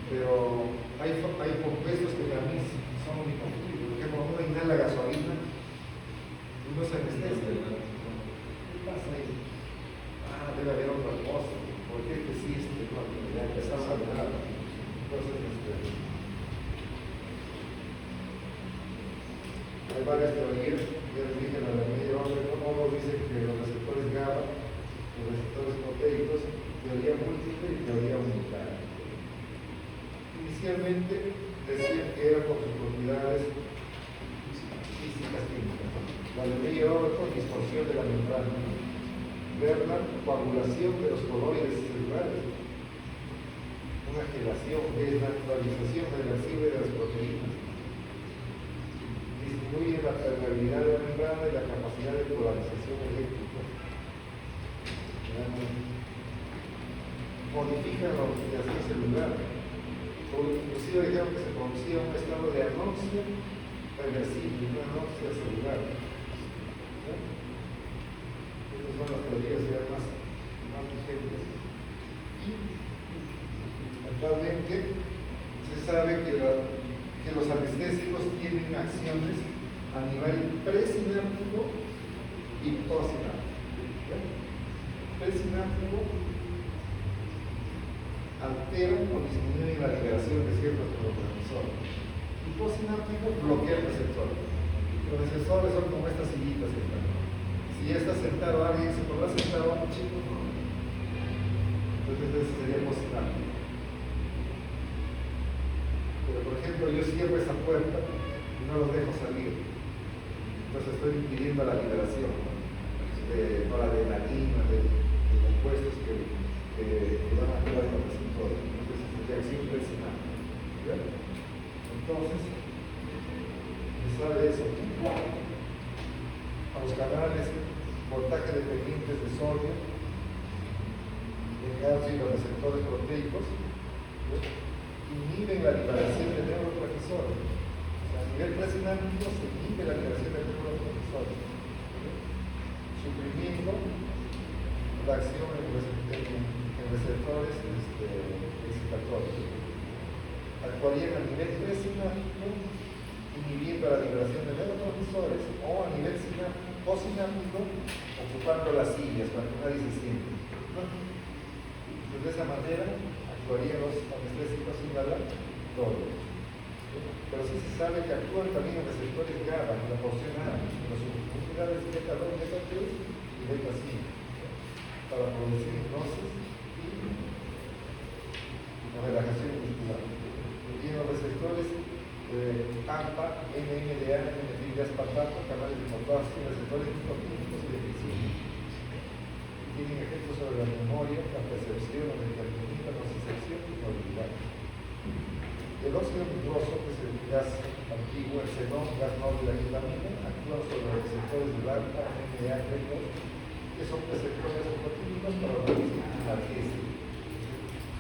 Pero hay compuestos que también son inconflitos. Por ejemplo, uno inhala gasolina y no se anestesia. ¿Qué pasa ahí? Debe haber otra cosa. ¿Por qué existe? Ya empezamos a hablar. Entonces, hay varias teorías. Ya les dije la de medio hombre, uno dice que los receptores GABA, los receptores proteicos, teoría múltiple y teoría unitaria. Inicialmente decían que era por sus propiedades físicas químicas. La de medio hombre por distorsión de la membrana. Verla, coagulación de los coloides celulares. Una gelación, desnaturalización reversible de las proteínas. Disminuye la permeabilidad de la membrana y la capacidad de polarización eléctrica. Modifican la oxidación celular. Inclusive dijeron que se producía un estado de anoxia reversible, una anoxia celular. Estas son las teorías ya más vigentes. Actualmente se sabe que los anestésicos tienen acciones a nivel presináptico y postsináptico. Presináptico alteran o disminuyen la liberación de ciertos neurotransmisores. Y postsináptico bloquea el receptor. Los receptores son como estas sillitas que están. Si ya está sentado alguien, se podrá sentado a un chico, no. Entonces ese sería postsináptico. Pero por ejemplo, yo cierro esa puerta y no los dejo salir. Entonces estoy impidiendo la liberación de noradrenalina, de compuestos que van a actuar en los receptores. Entonces es reacción presináptica. Entonces, me sale eso. A los canales, voltaje dependientes de sodio, de calcio y los receptores proteicos, inhiben la liberación de neurotransmisores. O sea, a nivel presináptico se inhibe la liberación de neurotransmisores, suprimiendo la acción en receptores excitatorios. Actuarían a nivel presináptico, inhibiendo la liberación de neurotransmisores, o a nivel postsináptico, ocupando las sillas para que nadie se siente. Entonces, de esa manera, actuarían los anestésicos inhalatorios. Pero sí se sabe que actúan también en receptores GABA, en la porción A, en las unidades beta 2, beta 3 y beta 5, para producir hipnosis y relajación muscular. Y en los receptores AMPA, NMDA, NMDA-aspartato, canales de potasio, receptores nicotínicos y deficientes. Tienen efectos sobre la memoria, la percepción, la mentalidad, la nocicepción y la movilidad. El óxido nitroso, que es el gas antiguo, el xenón, gas noble de la ketamina, actúan sobre los receptores del alfa, NMDA, que son receptores nicotínicos para la analgésica.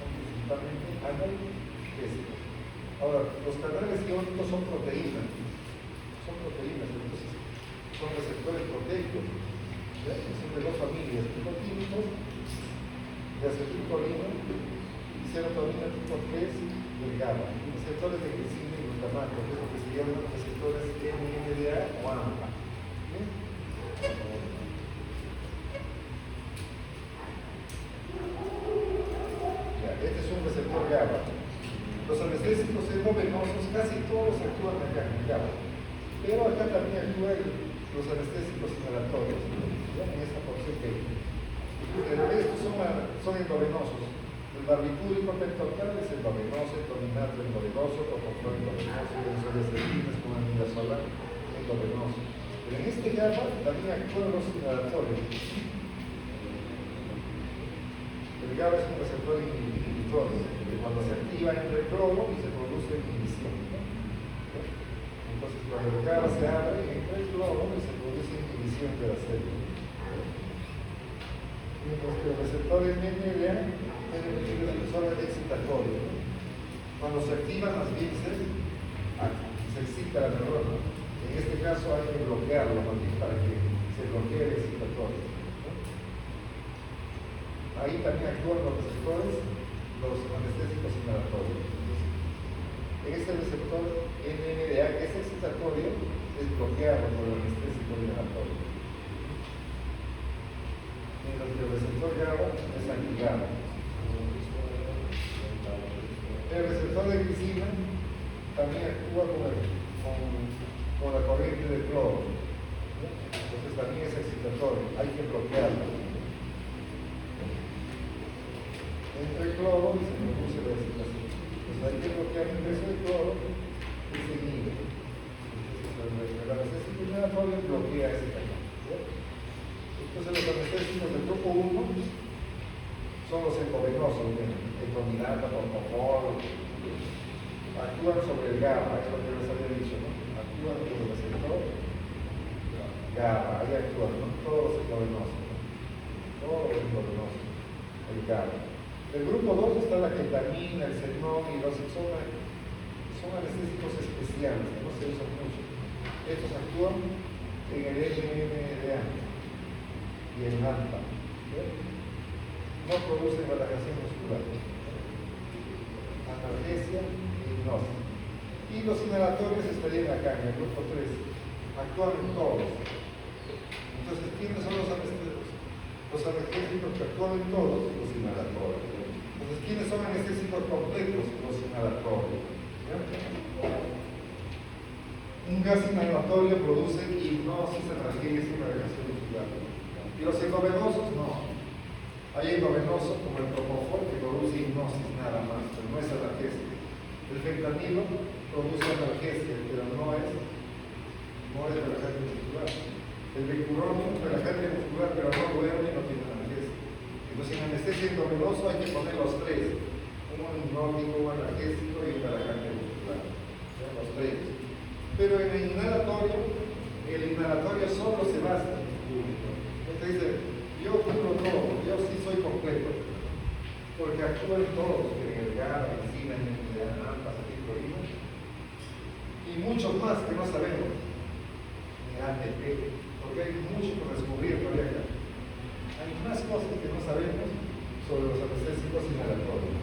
Son principalmente analgésicos. Ahora, los canales iónicos son proteínas. Entonces son receptores proteicos. Son de dos familias, nicotínicos, de acetilcolina y serotonina tipo 3 del GABA. Receptores de glicina y glutamato, que es lo que se llaman receptores NMDA o AMPA. Este es un receptor GABA. Los anestésicos endovenosos casi todos actúan acá en GABA, pero acá también actúan los anestésicos inhalatorios, en esta porción que estos son endovenosos. El barbitúrico pentotal es endovenoso, el dominato endovenoso, el tocotrol endovenoso, el benzodiazepinas con amidazolam endovenoso. Pero en este GABA también actúan los inhalatorios. El GABA es un receptor inhibitor, que cuando se activa entra el globo y se produce inhibición. Entonces, cuando el GABA se abre, entra el globo y se produce inhibición de la célula. Mientras que los receptores NMDA tienen son excitatorios. Cuando se activan las vísceras, se excita la neurona. En este caso hay que bloquearlo también para que se bloquee el excitatorio. Ahí también actúan los receptores, los anestésicos inhalatorios. En este receptor NMDA, que es excitatorio, es bloqueado por el anestésico inhalatorio. Mientras que el receptor GABA es activado. El receptor de glicina también actúa con la corriente de cloro. Entonces también es excitatorio, hay que bloquearlo. Entra el cloro y se produce la excitación. Entonces hay que bloquear el ingreso de cloro y se inhibe. El anestésico inhalatorio bloquea ese canal. Entonces los anestésicos del grupo 1 son los endovenosos, etoninata, propofol, actúan sobre el GABA, es lo que les había dicho, ¿no? Actúan sobre el receptor GABA, ahí actúan, ¿no? Todos los endovenosos, ¿no? Todos los endovenosos, el GABA. Del grupo 2 está la ketamina, el xenón y los son anestésicos especiales, que no se usan mucho. Estos actúan en el NMDA y en AMPA. No producen relajación muscular, analgesia e hipnosis. Y los inhalatorios estarían acá, en el grupo 3, actúan en todos. Entonces, ¿quiénes son los anestésicos? Los analgésicos que actúan en todos, los inhalatorios. Entonces, ¿quiénes son anestésicos completos? Los inhalatorios. Un gas inhalatorio produce hipnosis, analgesia y relajación muscular. Y los endovenosos no. Hay endovenosos como el propofol que produce hipnosis nada más, pero no es analgesia. El fentanilo produce analgesia, pero no es relajante muscular. El becurón es relajante muscular, pero no duerme y no tiene analgesia. Entonces en anestesia endovenoso hay que poner los tres: un hipnótico, un analgésico y un relajante muscular. Los tres. Pero en el inhalatorio solo se basta. Entonces dice, yo cubro todo, yo sí soy completo, porque actúo en todos, en el GABA, en el CINA, en el AMPA, y muchos más que no sabemos, en ATP, porque hay mucho por descubrir todavía acá. Hay más cosas que no sabemos sobre los anestésicos inhalatorios.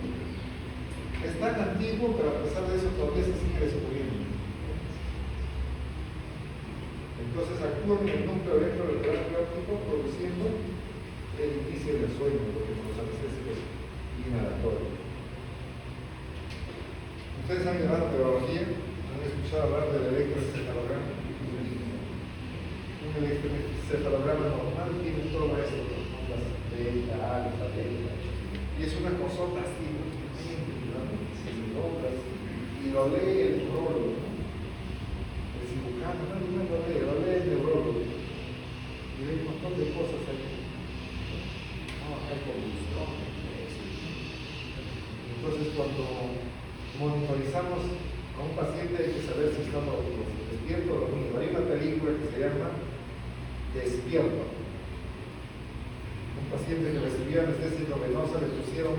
Es tan antiguo, pero a pesar de eso todavía se sigue descubriendo. Entonces actúan en el núcleo electroreceptor produciendo el inicio del sueño, porque con los anestésicos inhalatorios. Ustedes han llevado teología, han escuchado hablar del electroencefalograma. Un electroencefalograma normal tiene todo esto, las beta, alfa, delta, y es una cosota así, y lo lee el neurólogo, el cirujano, no lo lee el neurólogo, y ve un montón de cosas ahí. Hay convulsión. Entonces, cuando monitorizamos a un paciente, hay que saber si está despierto o dormido. Hay una película que se llama Despierto. Un paciente que recibía anestesia endovenosa le pusieron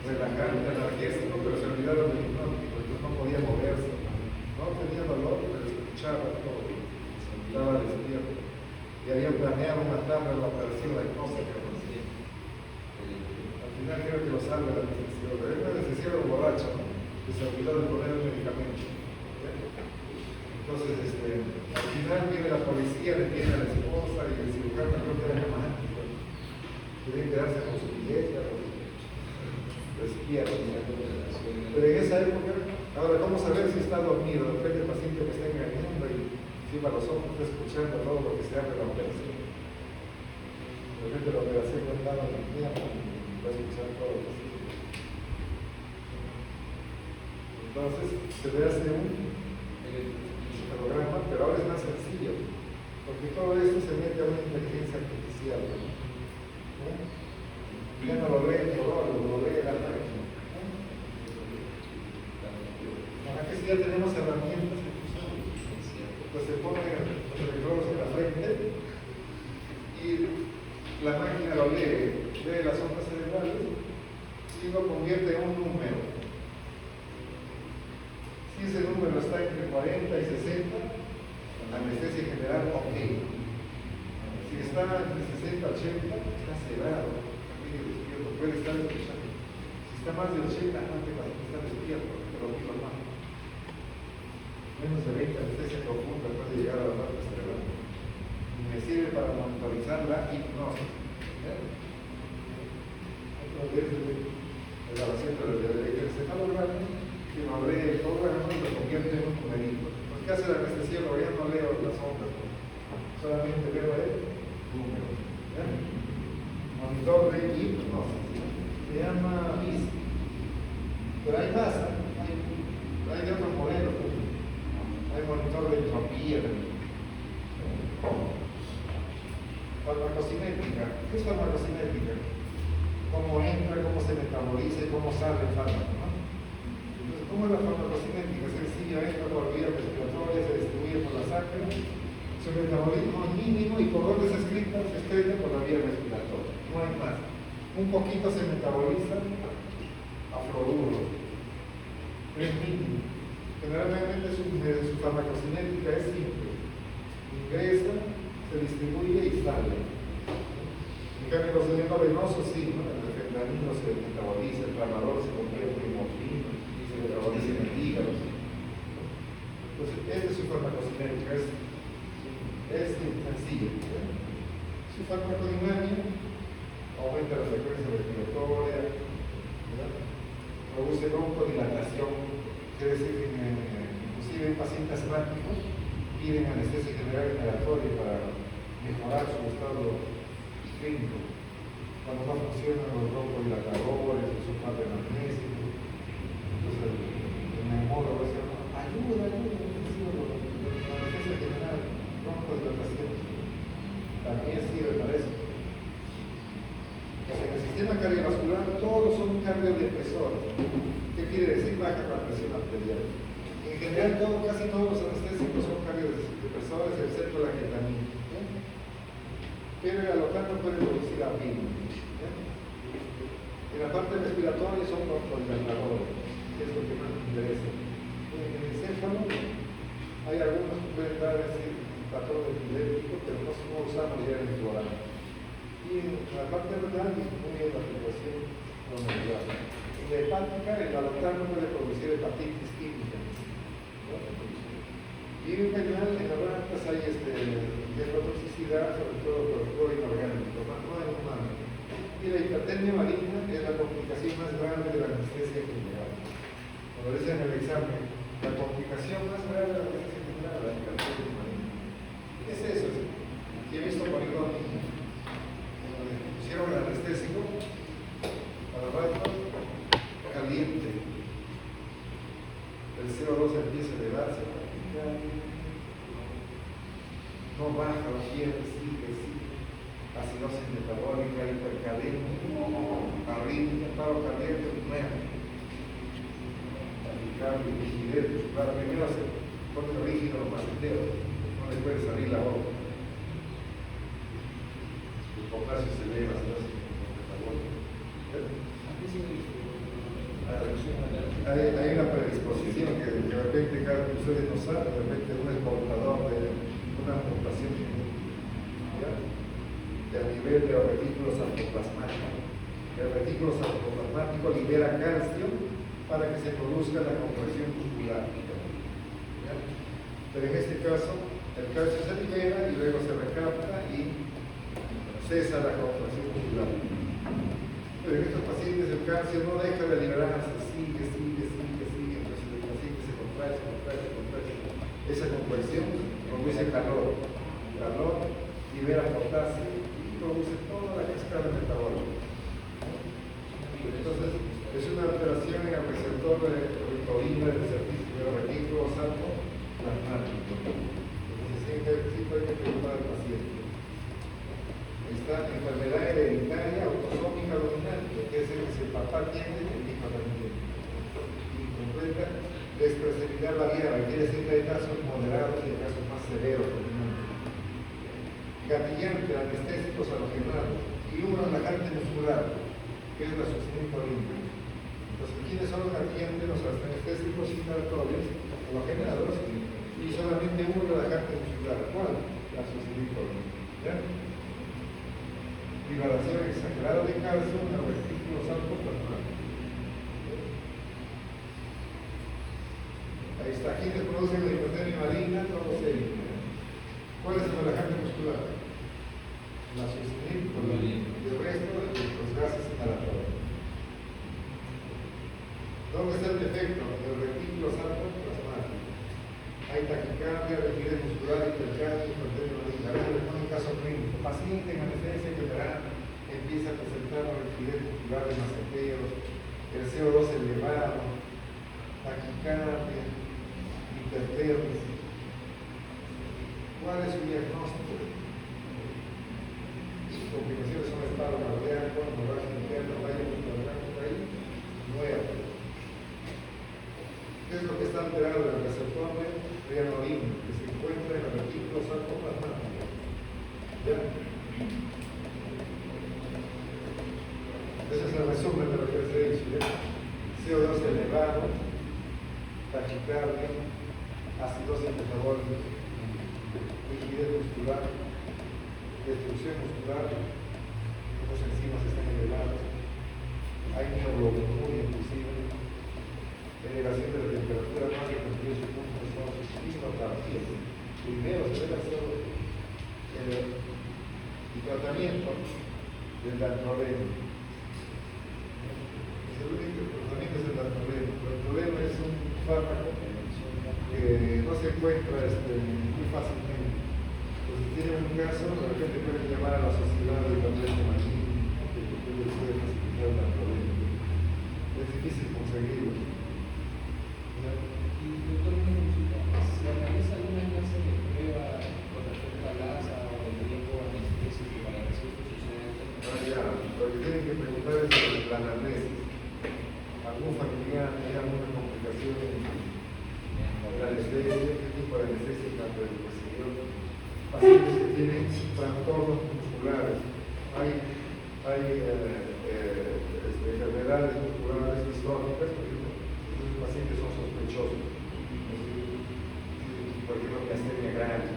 relajante, analgésico, pero se olvidaron del hipnótico, entonces no podía moverse. No tenía dolor, pero escuchaba todo. Estaba despierto. Y habían planeado matarle la operación de hipnosis. Al final creo que lo salva el anestesiólogo. Pero es un anestesiólogo borracho, ¿no? Que se olvidó de poner el medicamento. Entonces, al final viene la policía, detiene a la esposa y el cirujano creo que era romántico. Quieren quedarse con su billete, despierto. Pero en esa época, ahora, ¿cómo saber si está dormido? De repente el paciente me está engañando y encima los ojos está escuchando todo lo que se hace en la operación. De repente la operación no estaba en la mierda y va a escuchar todo lo que se hace. Entonces, se le hace un encefalograma, pero ahora es más sencillo, porque todo esto se mete a una inteligencia artificial. Ya no lo lee el neurólogo, lo lee la máquina. Aquí sí ya tenemos herramientas que usamos. Pues se ponen los electrodos en la frente y la máquina lo lee las ondas cerebrales y lo convierte en un número. Si ese número está entre 40 y 60, la anestesia general, ok. Si está entre 60 y 80, está cerrado. Puede estar escuchando. Si está más de 80, antes está despierto, pero lo más. Menos de 20 anestesia profunda puede llegar a la parte cerebral. Me sirve para monitorizar la hipnosis. Otro es el asiento del encefalograma, que no lee el programa y lo convierte en un numerito. Pues, ¿qué hace la anestesia? Ya no leo las ondas, solamente veo el número. Monitor de hipnosis. Se llama BIS. Pero hay más, hay de otros modelos. Hay monitor de entropía. Farmacocinética. ¿Qué es farmacocinética? Cómo entra, cómo se metaboliza y cómo sale el fármaco, ¿no? Entonces, ¿cómo es la farmacocinética? Sencilla, entra por vía respiratoria, se distribuye por la sangre, su metabolismo es mínimo y por donde se excreta por la vía respiratoria. No hay más. Un poquito se metaboliza a fluoruro. Es mínimo. Generalmente su farmacocinética es simple. Ingresa, se distribuye y sale. En cambio, los endovenosos sí, ¿no? El fentanilo se metaboliza, el tramador se convierte en morfina y se metaboliza en el hígado. Entonces, esta es su farmacocinética, es sencilla. Su farmacodinamia aumenta la frecuencia respiratoria, produce broncodilatación, quiere decir que inclusive en pacientes asmáticos piden anestesia general inhalatoria para mejorar su estado clínico. Cuando no funcionan los broncodilatadores, el sulfato de magnesio, entonces el neumólogo dice, ayuda, la anestesia general, broncodilatación, también sirve para eso. En el sistema cardiovascular todos son cardiodepresores. ¿Qué quiere decir? Baja la presión arterial. En general, casi todos los anestésicos son cardiodepresores, excepto la ketamina. Pero el allocarno puede producir apina. En la parte respiratoria son broncodilatadores, que es lo que más me interesa. En el encéfalo hay algunos que pueden dar ese patrón epiléptico, pero no usamos ya en el programa. Y en la parte renal disminuye la fluctuación glomerular. En la hepática, el allocarno puede producir hepatitis química. Y en general, en las ratas hay hepatotoxicidad, sobre todo por el cloro inorgánico, no hay humano. Y la hipertermia maligna es la complicación más grande de la anestesia general. Como dicen en el examen, la complicación más grande de la anestesia general es la hipertermia maligna. ¿Qué es eso? Que he visto por igual. Pusieron el anestésico para ratos caliente. El CO2 empieza a elevarse. No baja la fiebre, sigue. Acidosis metabólica, hipercalemia, arritmia, paro cardíaco, muerte. Taquicardia, rigidez. Claro, primero se pone rígido los pacientes, no les puede salir la boca. El potasio se eleva, acidosis metabólica. Hay una predisposición que de repente cada que ustedes no saben, de repente uno es portador de una mutación ¿ya? Que a nivel de los retículos sarcoplasmáticos. El retículo sarcoplasmático libera calcio para que se produzca la compresión muscular. ¿Ya? Pero en este caso, el calcio se libera y luego se recapta y cesa la compresión muscular. Pero en estos pacientes el calcio no deja de liberarse, sigue, entonces el paciente se contrae. Esa compresión produce calor, libera potasio y produce toda la cascada metabólica. Entonces, es una alteración en el receptor de taurina del retículo sarcoplasmático. Entonces, siempre hay que preguntar al paciente. Esta enfermedad hereditaria autosómica dominante, que es el que si el papá tiene, el hijo también tiene. Incompleta expresividad variable, quiere decir que hay casos moderados y hay casos más severos. Gatillante, anestésicos halogenados y uno relajante muscular, que es la succinto olímpica. Entonces, ¿quiénes son los gatillantes? Los anestésicos inhalatorios lo general, ¿no? Y solamente un relajante muscular. ¿Cuál? La succinil. ¿Ya? Divalación exagerada de calcio en el retículo sarcoplasmático. Ahí está. Aquí se produce la hipotermia marina, todo se elimina. ¿Cuál es el relajante muscular? La succinil y el resto de los gases inhaladores. ¿Dónde está el defecto? El retículo sarcoplasmático. Hay taquicardia, rigidez muscular, hipercardia, hipotermia marina. A ver, un caso clínico. Paciente en anestesia general empieza a presentar rigidez muscular de maceteros, el CO2 elevado, taquicardia, hipertermia. ¿Cuál es su diagnóstico? Sus complicaciones son el paro cardíaco, hemorragia interna, fallo muscular, ahí, nueva. ¿Qué es lo que está alterado en el receptor de rianolina, que se encuentra en el retículo sarcoplasmático? ¿Ya? Ese es el resumen de lo que se dice. CO2 elevado, taquicardia, acidosis metabólica, rigidez muscular, destrucción muscular, los enzimas están elevados, hay neuroglobulia inclusive, elevación de la temperatura más de 38 puntos Celsius, primero se debe hacer el tratamiento del dantroleno. El único tratamiento es el dantroleno. El dantroleno es un fármaco que no se encuentra muy fácilmente. Pues si tienen un caso, de repente pueden llamar a la sociedad de hipertensión maligna, que les puede facilitar el dantroleno. Es difícil conseguirlo. Y doctor, una consulta, ¿se realiza alguna clase de prueba con respecto a la asa o el tiempo anestésico para que esto suceda? Lo que tienen que preguntar es sobre la anamnesis. ¿Algún familiar tiene alguna complicación en la anestesia? ¿Qué tipo de anestesia tanto el procedimiento? Pacientes que tienen trastornos musculares. Hay enfermedades musculares históricas, por ejemplo, los pacientes son sospechosos. Por ejemplo, miastenia gravis,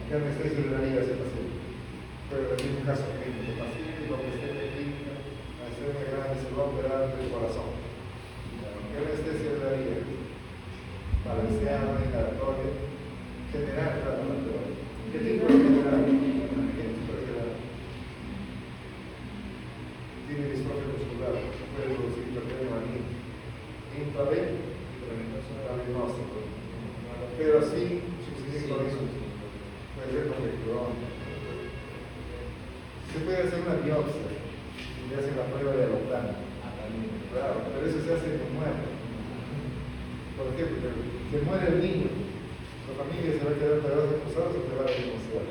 ¿qué anestesia le daría a ese paciente? Pero tiene un caso clínico, paciente con miastenia clínica, miastenia gravis, se va a operar del corazón. ¿Qué anestesia le daría? Balanceada, inhalatoria, general, claro, ¿qué tipo de general? ¿Qué tipo de general? Tiene distrofia muscular, puede producir hipertermia marina. Infraven, diagnóstico. Pero sí, sucede con eso. Puede ser con vectorón. Se puede hacer una biopsia y le hacen la prueba de aloptano. Claro, pero eso se hace con muerte. Por ejemplo, se muere el niño, la familia se va a quedar de brazos cruzados o te va a denunciar.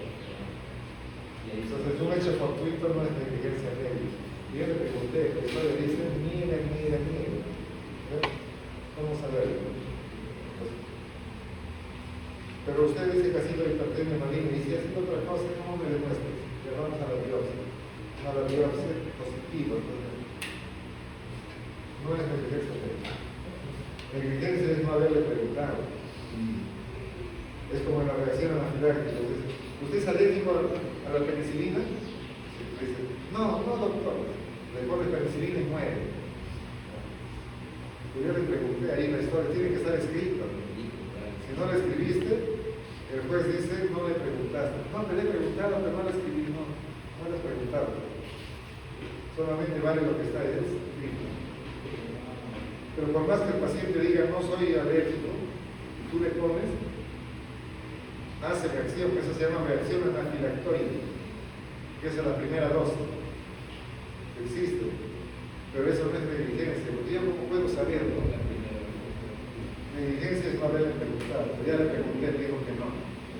Entonces, un hecho fortuito no es negligencia médica. Y yo le pregunté, el padre dice, mira. ¿Cómo saberlo? Pero usted dice que ha sido hipertermia maligna y si ha sido otra cosa, ¿cómo me demuestra? Le vamos a la biopsia. A la biopsia positiva. No es negligencia médica. Negligencia es no haberle preguntado. Es como la reacción anafiláctica. ¿Usted es alérgico a la penicilina? Dice, no, doctor. Le pone penicilina y muere. Yo le pregunté ahí en la historia, tiene que estar escrito. Si no le escribiste, el juez dice, no le preguntaste. No, te le he preguntado, pero no le escribí, no le he preguntado. Solamente vale lo que está escrito. Pero por más que el paciente diga, no soy alérgico, y tú le pones, hace reacción, que eso se llama reacción anafilactoide, que esa es la primera dosis. Existe, pero eso no es negligencia, porque yo cómo puedo saberlo. Negligencia es no haberle preguntado, pero ya le pregunté, él dijo que no.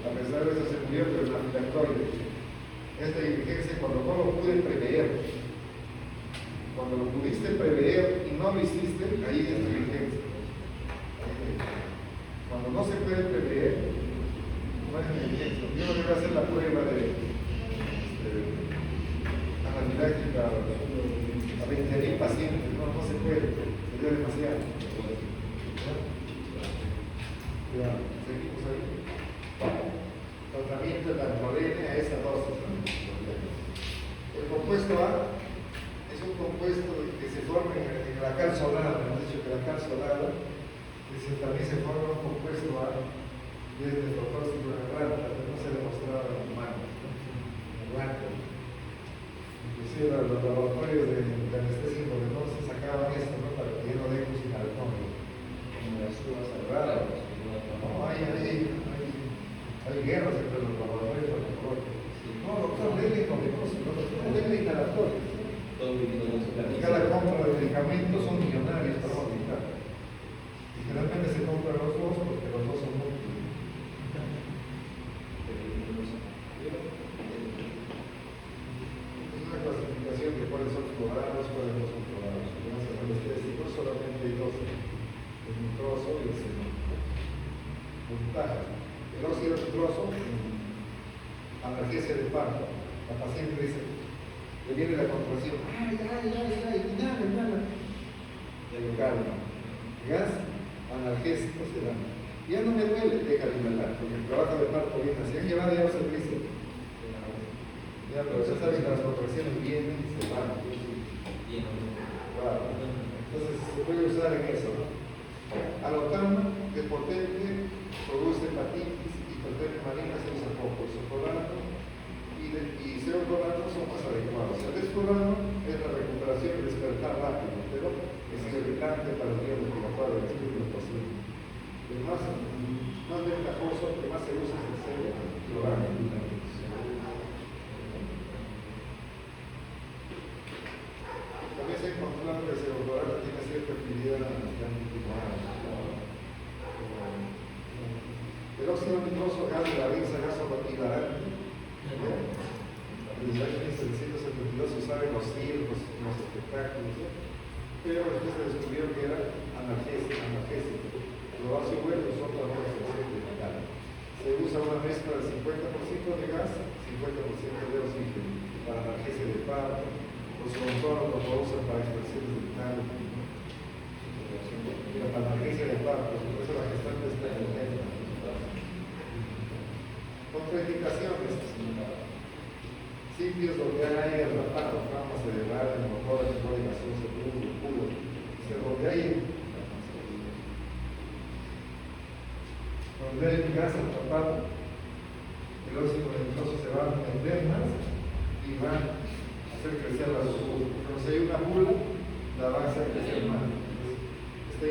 A pesar de eso se murió, pero anafilactoide. Es negligencia cuando no lo pude prever. Cuando lo pudiste prever y no lo hiciste, ahí es negligencia. Cuando no se puede prever, no es negligencia. Yo no quiero hacer la prueba de anafiláctica a 20.000 pacientes, no se puede, sería demasiado. Ya, seguimos ahí. Tratamiento de la clorina a esa dosis. El compuesto A es un compuesto que se forma en la cal solada. Hemos dicho que la cal solada también se forma un compuesto A desde el propósito de la rata, pero no se ha demostrado en humanos. Inclusive los laboratorios de anestesia endovenosa sacaban esto, ¿no? Para que no den sin alcohol. Como las uvas Claro. cerradas. No, hay guerras entre los laboratorios farmacológicos. No, doctor, denle endovenoso, no, denle inhalatorios. Todo viviendo en su Cada compra de medicamentos son millonarios para un hospital. Y generalmente se compran los dos porque los dos son muy. Es una clasificación de cuáles son clorados, cuáles no son clorados. Gracias a los testigos solamente hay dos: el nitroso y el xenón. Ventajas: el óxido nitroso, analgesia de parto. La paciente dice, le viene la contracción, nada. El calma. Gas, analgésico se da. Ya no me duele, deja de inhalar, porque el trabajo de parto viene así. Han llevado ya los servicios. Ya, pero ya saben que las contracciones vienen y se van. Claro. Entonces se puede usar en eso, ¿no? Alotama, es potente, produce hepatitis, hipertermia marina, se usa poco. Sofolano y ceofolano son más adecuados. El desfolano es la recuperación y despertar rápido, pero es irritante para el día respiratorio, el estudio posible. El más ventajoso, el que más se usa es el ceofolano. También se ha encontrado que el ceofolano tiene cierta actividad antitumorada. El óxido nitroso, gas de la risa, gas hilarante. Desde el año 1772 se usaba en los circos, en los espectáculos, pero después se descubrió que era analgésico. Lo hace bueno, son también se usa una mezcla de 50% de gas, 50% de oxígeno para analgesia de parto. Los odontólogos lo usan para expresiones dentales, para analgesia de parto, por eso la gestante está en el género. Contraindicaciones: sitios donde hay rapado, trama cerebral, motor, gaseosa, puro, donde hay gas atrapado, el óxido nitroso se va a meter más y va a hacer crecer las burbujas. Pero si hay una bula, la va a hacer crecer más. Está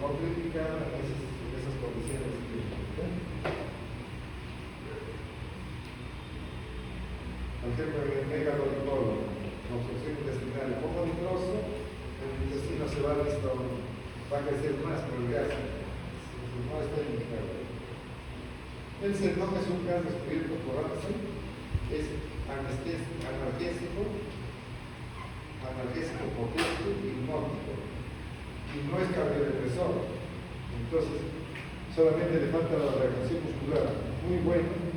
contraindicada en esas condiciones. Por ejemplo, en el megalodicolo, la obstrucción intestinal, el poco nitroso, el intestino se va a crecer más por el gas. No está indicado. El xenón es un gas descubierto por Ramsay, es analgésico potente y hipnótico. Y no es cardiodepresor. Entonces, solamente le falta la relajación muscular. Muy bueno.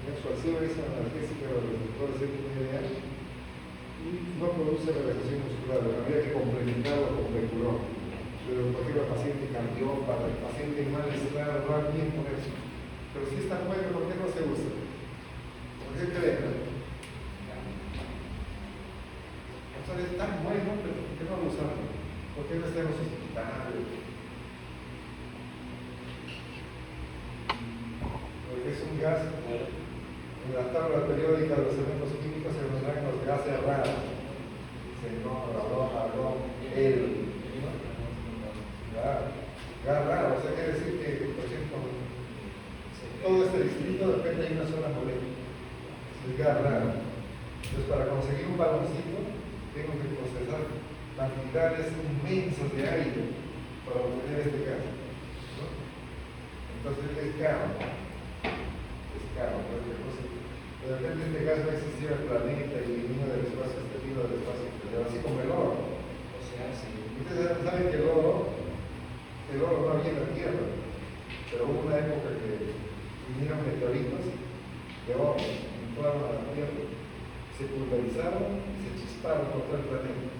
La su acción es analgésica de los receptores NMDA y no produce relajación muscular. Habría que complementarlo con Becurón. Pero por ejemplo, el paciente cardiópata, el paciente mal estado, va bien con eso. Pero si es tan bueno, ¿por qué no se usa? ¿Por qué creen? O sea, es tan bueno, pero ¿por qué no lo usamos? ¿Por qué no está en los hospitales? Porque es un gas. En la tabla periódica de los elementos químicos se nos dan los gases raros. Xenón, radón, argón, helio. Gas raro, o sea, quiere decir que, por ejemplo, todo este distrito depende de una sola molécula. Es gas raro. Entonces, para conseguir un baloncito, tengo que procesar cantidades inmensas de aire para obtener este gas, ¿no? Entonces, es caro. De repente este gas no existía en el planeta y vino del espacio exterior, del espacio exterior, así como el oro. O sea, sí. Ustedes saben que el oro no había en la Tierra, pero hubo una época que vinieron meteoritos de oro, entraron a la Tierra, se pulverizaron y se chisparon por todo el planeta.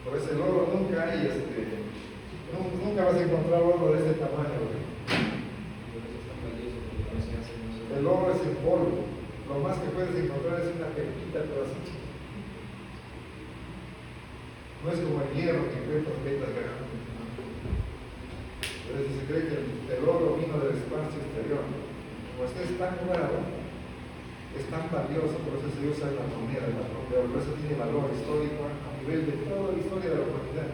Por eso el oro nunca hay, nunca vas a encontrar oro de ese tamaño. lo más que puedes encontrar es una pepita, pero así chiquita. No es como el hierro que encuentras vetas grandes. Entonces se cree que el oro vino del espacio exterior. Como este es tan raro, es tan valioso, por eso se usa en la moneda, por eso tiene valor histórico a nivel de toda la historia de la humanidad.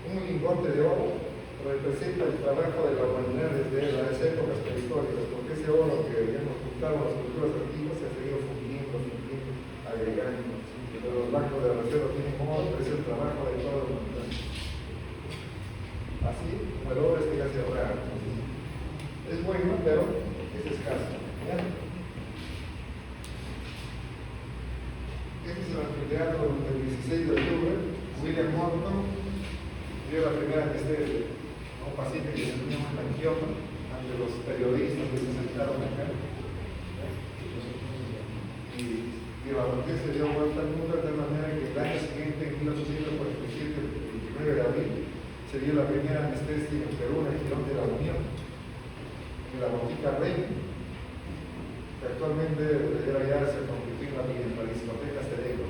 Un lingote de oro representa el trabajo de la humanidad desde las épocas prehistóricas, porque ese oro que habíamos juntado en las culturas antiguas se ha seguido fundiendo, agregando. Pero los bancos de reserva tienen oro, pero es el trabajo de toda la humanidad. Así, como el oro es que ya se raro. Es bueno, pero es escaso. ¿Ya? Este es el anfiteatro del 16 de octubre. William Morton dio la primera anestesia, un paciente que tenía un angioma ante los periodistas que se sentaron acá. Y la noticia se dio vuelta al mundo de tal manera que el año siguiente, en 1847, el 29 de abril, se dio la primera anestesia en Perú, en el Girón de la Unión, en la botica Rey, que actualmente ya se convirtió en la discoteca Cerebro.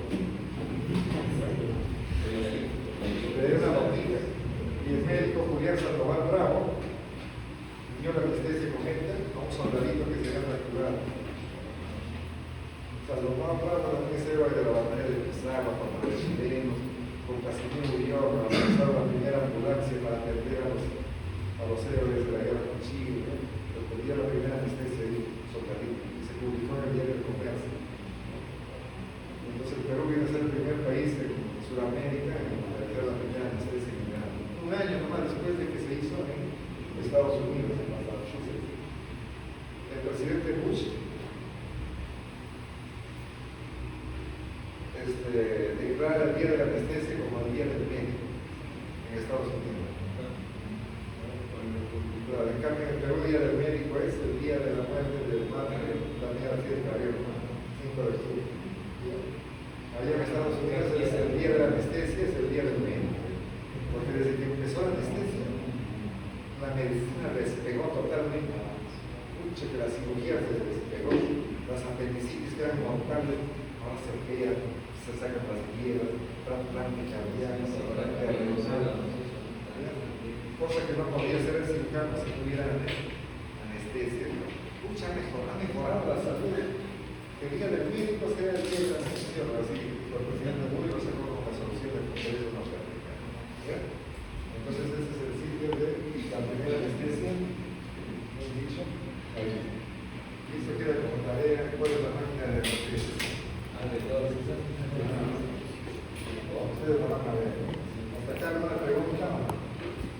Era una botica, y el médico Julián Sandoval Bravo dio la anestesia con él a un soldadito que se había fracturado. Sandoval Bravo también es héroe de la batalla de Pizarra contra los chilenos, con Casimiro Urión, lanzar la primera ambulancia para atender a los héroes de la guerra con Chile, que dio la primera anestesia de soldadito, y se publicó en el diario El Comercio. Entonces el Perú viene a ser el primer país en Sudamérica en realizar la primera anestesia general. Un año nomás después de que se hizo en Estados Unidos, en Massachusetts. El presidente Bush declara el día de la anestesia como el día del médico en Estados Unidos. Pero en cambio en el Perú el día del médico es el día de la muerte del mártir Daniel Alcides Cabello, 5 de octubre. Allá en Estados Unidos es el día de la anestesia, es el día del médico. Porque desde que empezó la anestesia, la medicina despegó totalmente. Pucha, que la cirugía se despegó, las apendicitis que eran mortales, ahora se operan, se sacan las piedras, trasplante cardíaco, cosa que no podía hacer el cirujano si tuviera anestesia. Pucha, ha mejorado la salud. El día del médico sea el día de la anestesia, así el presidente Bush lo sacó como la solución del Congreso norteamericano. Entonces ese es el sitio de la primera anestesia.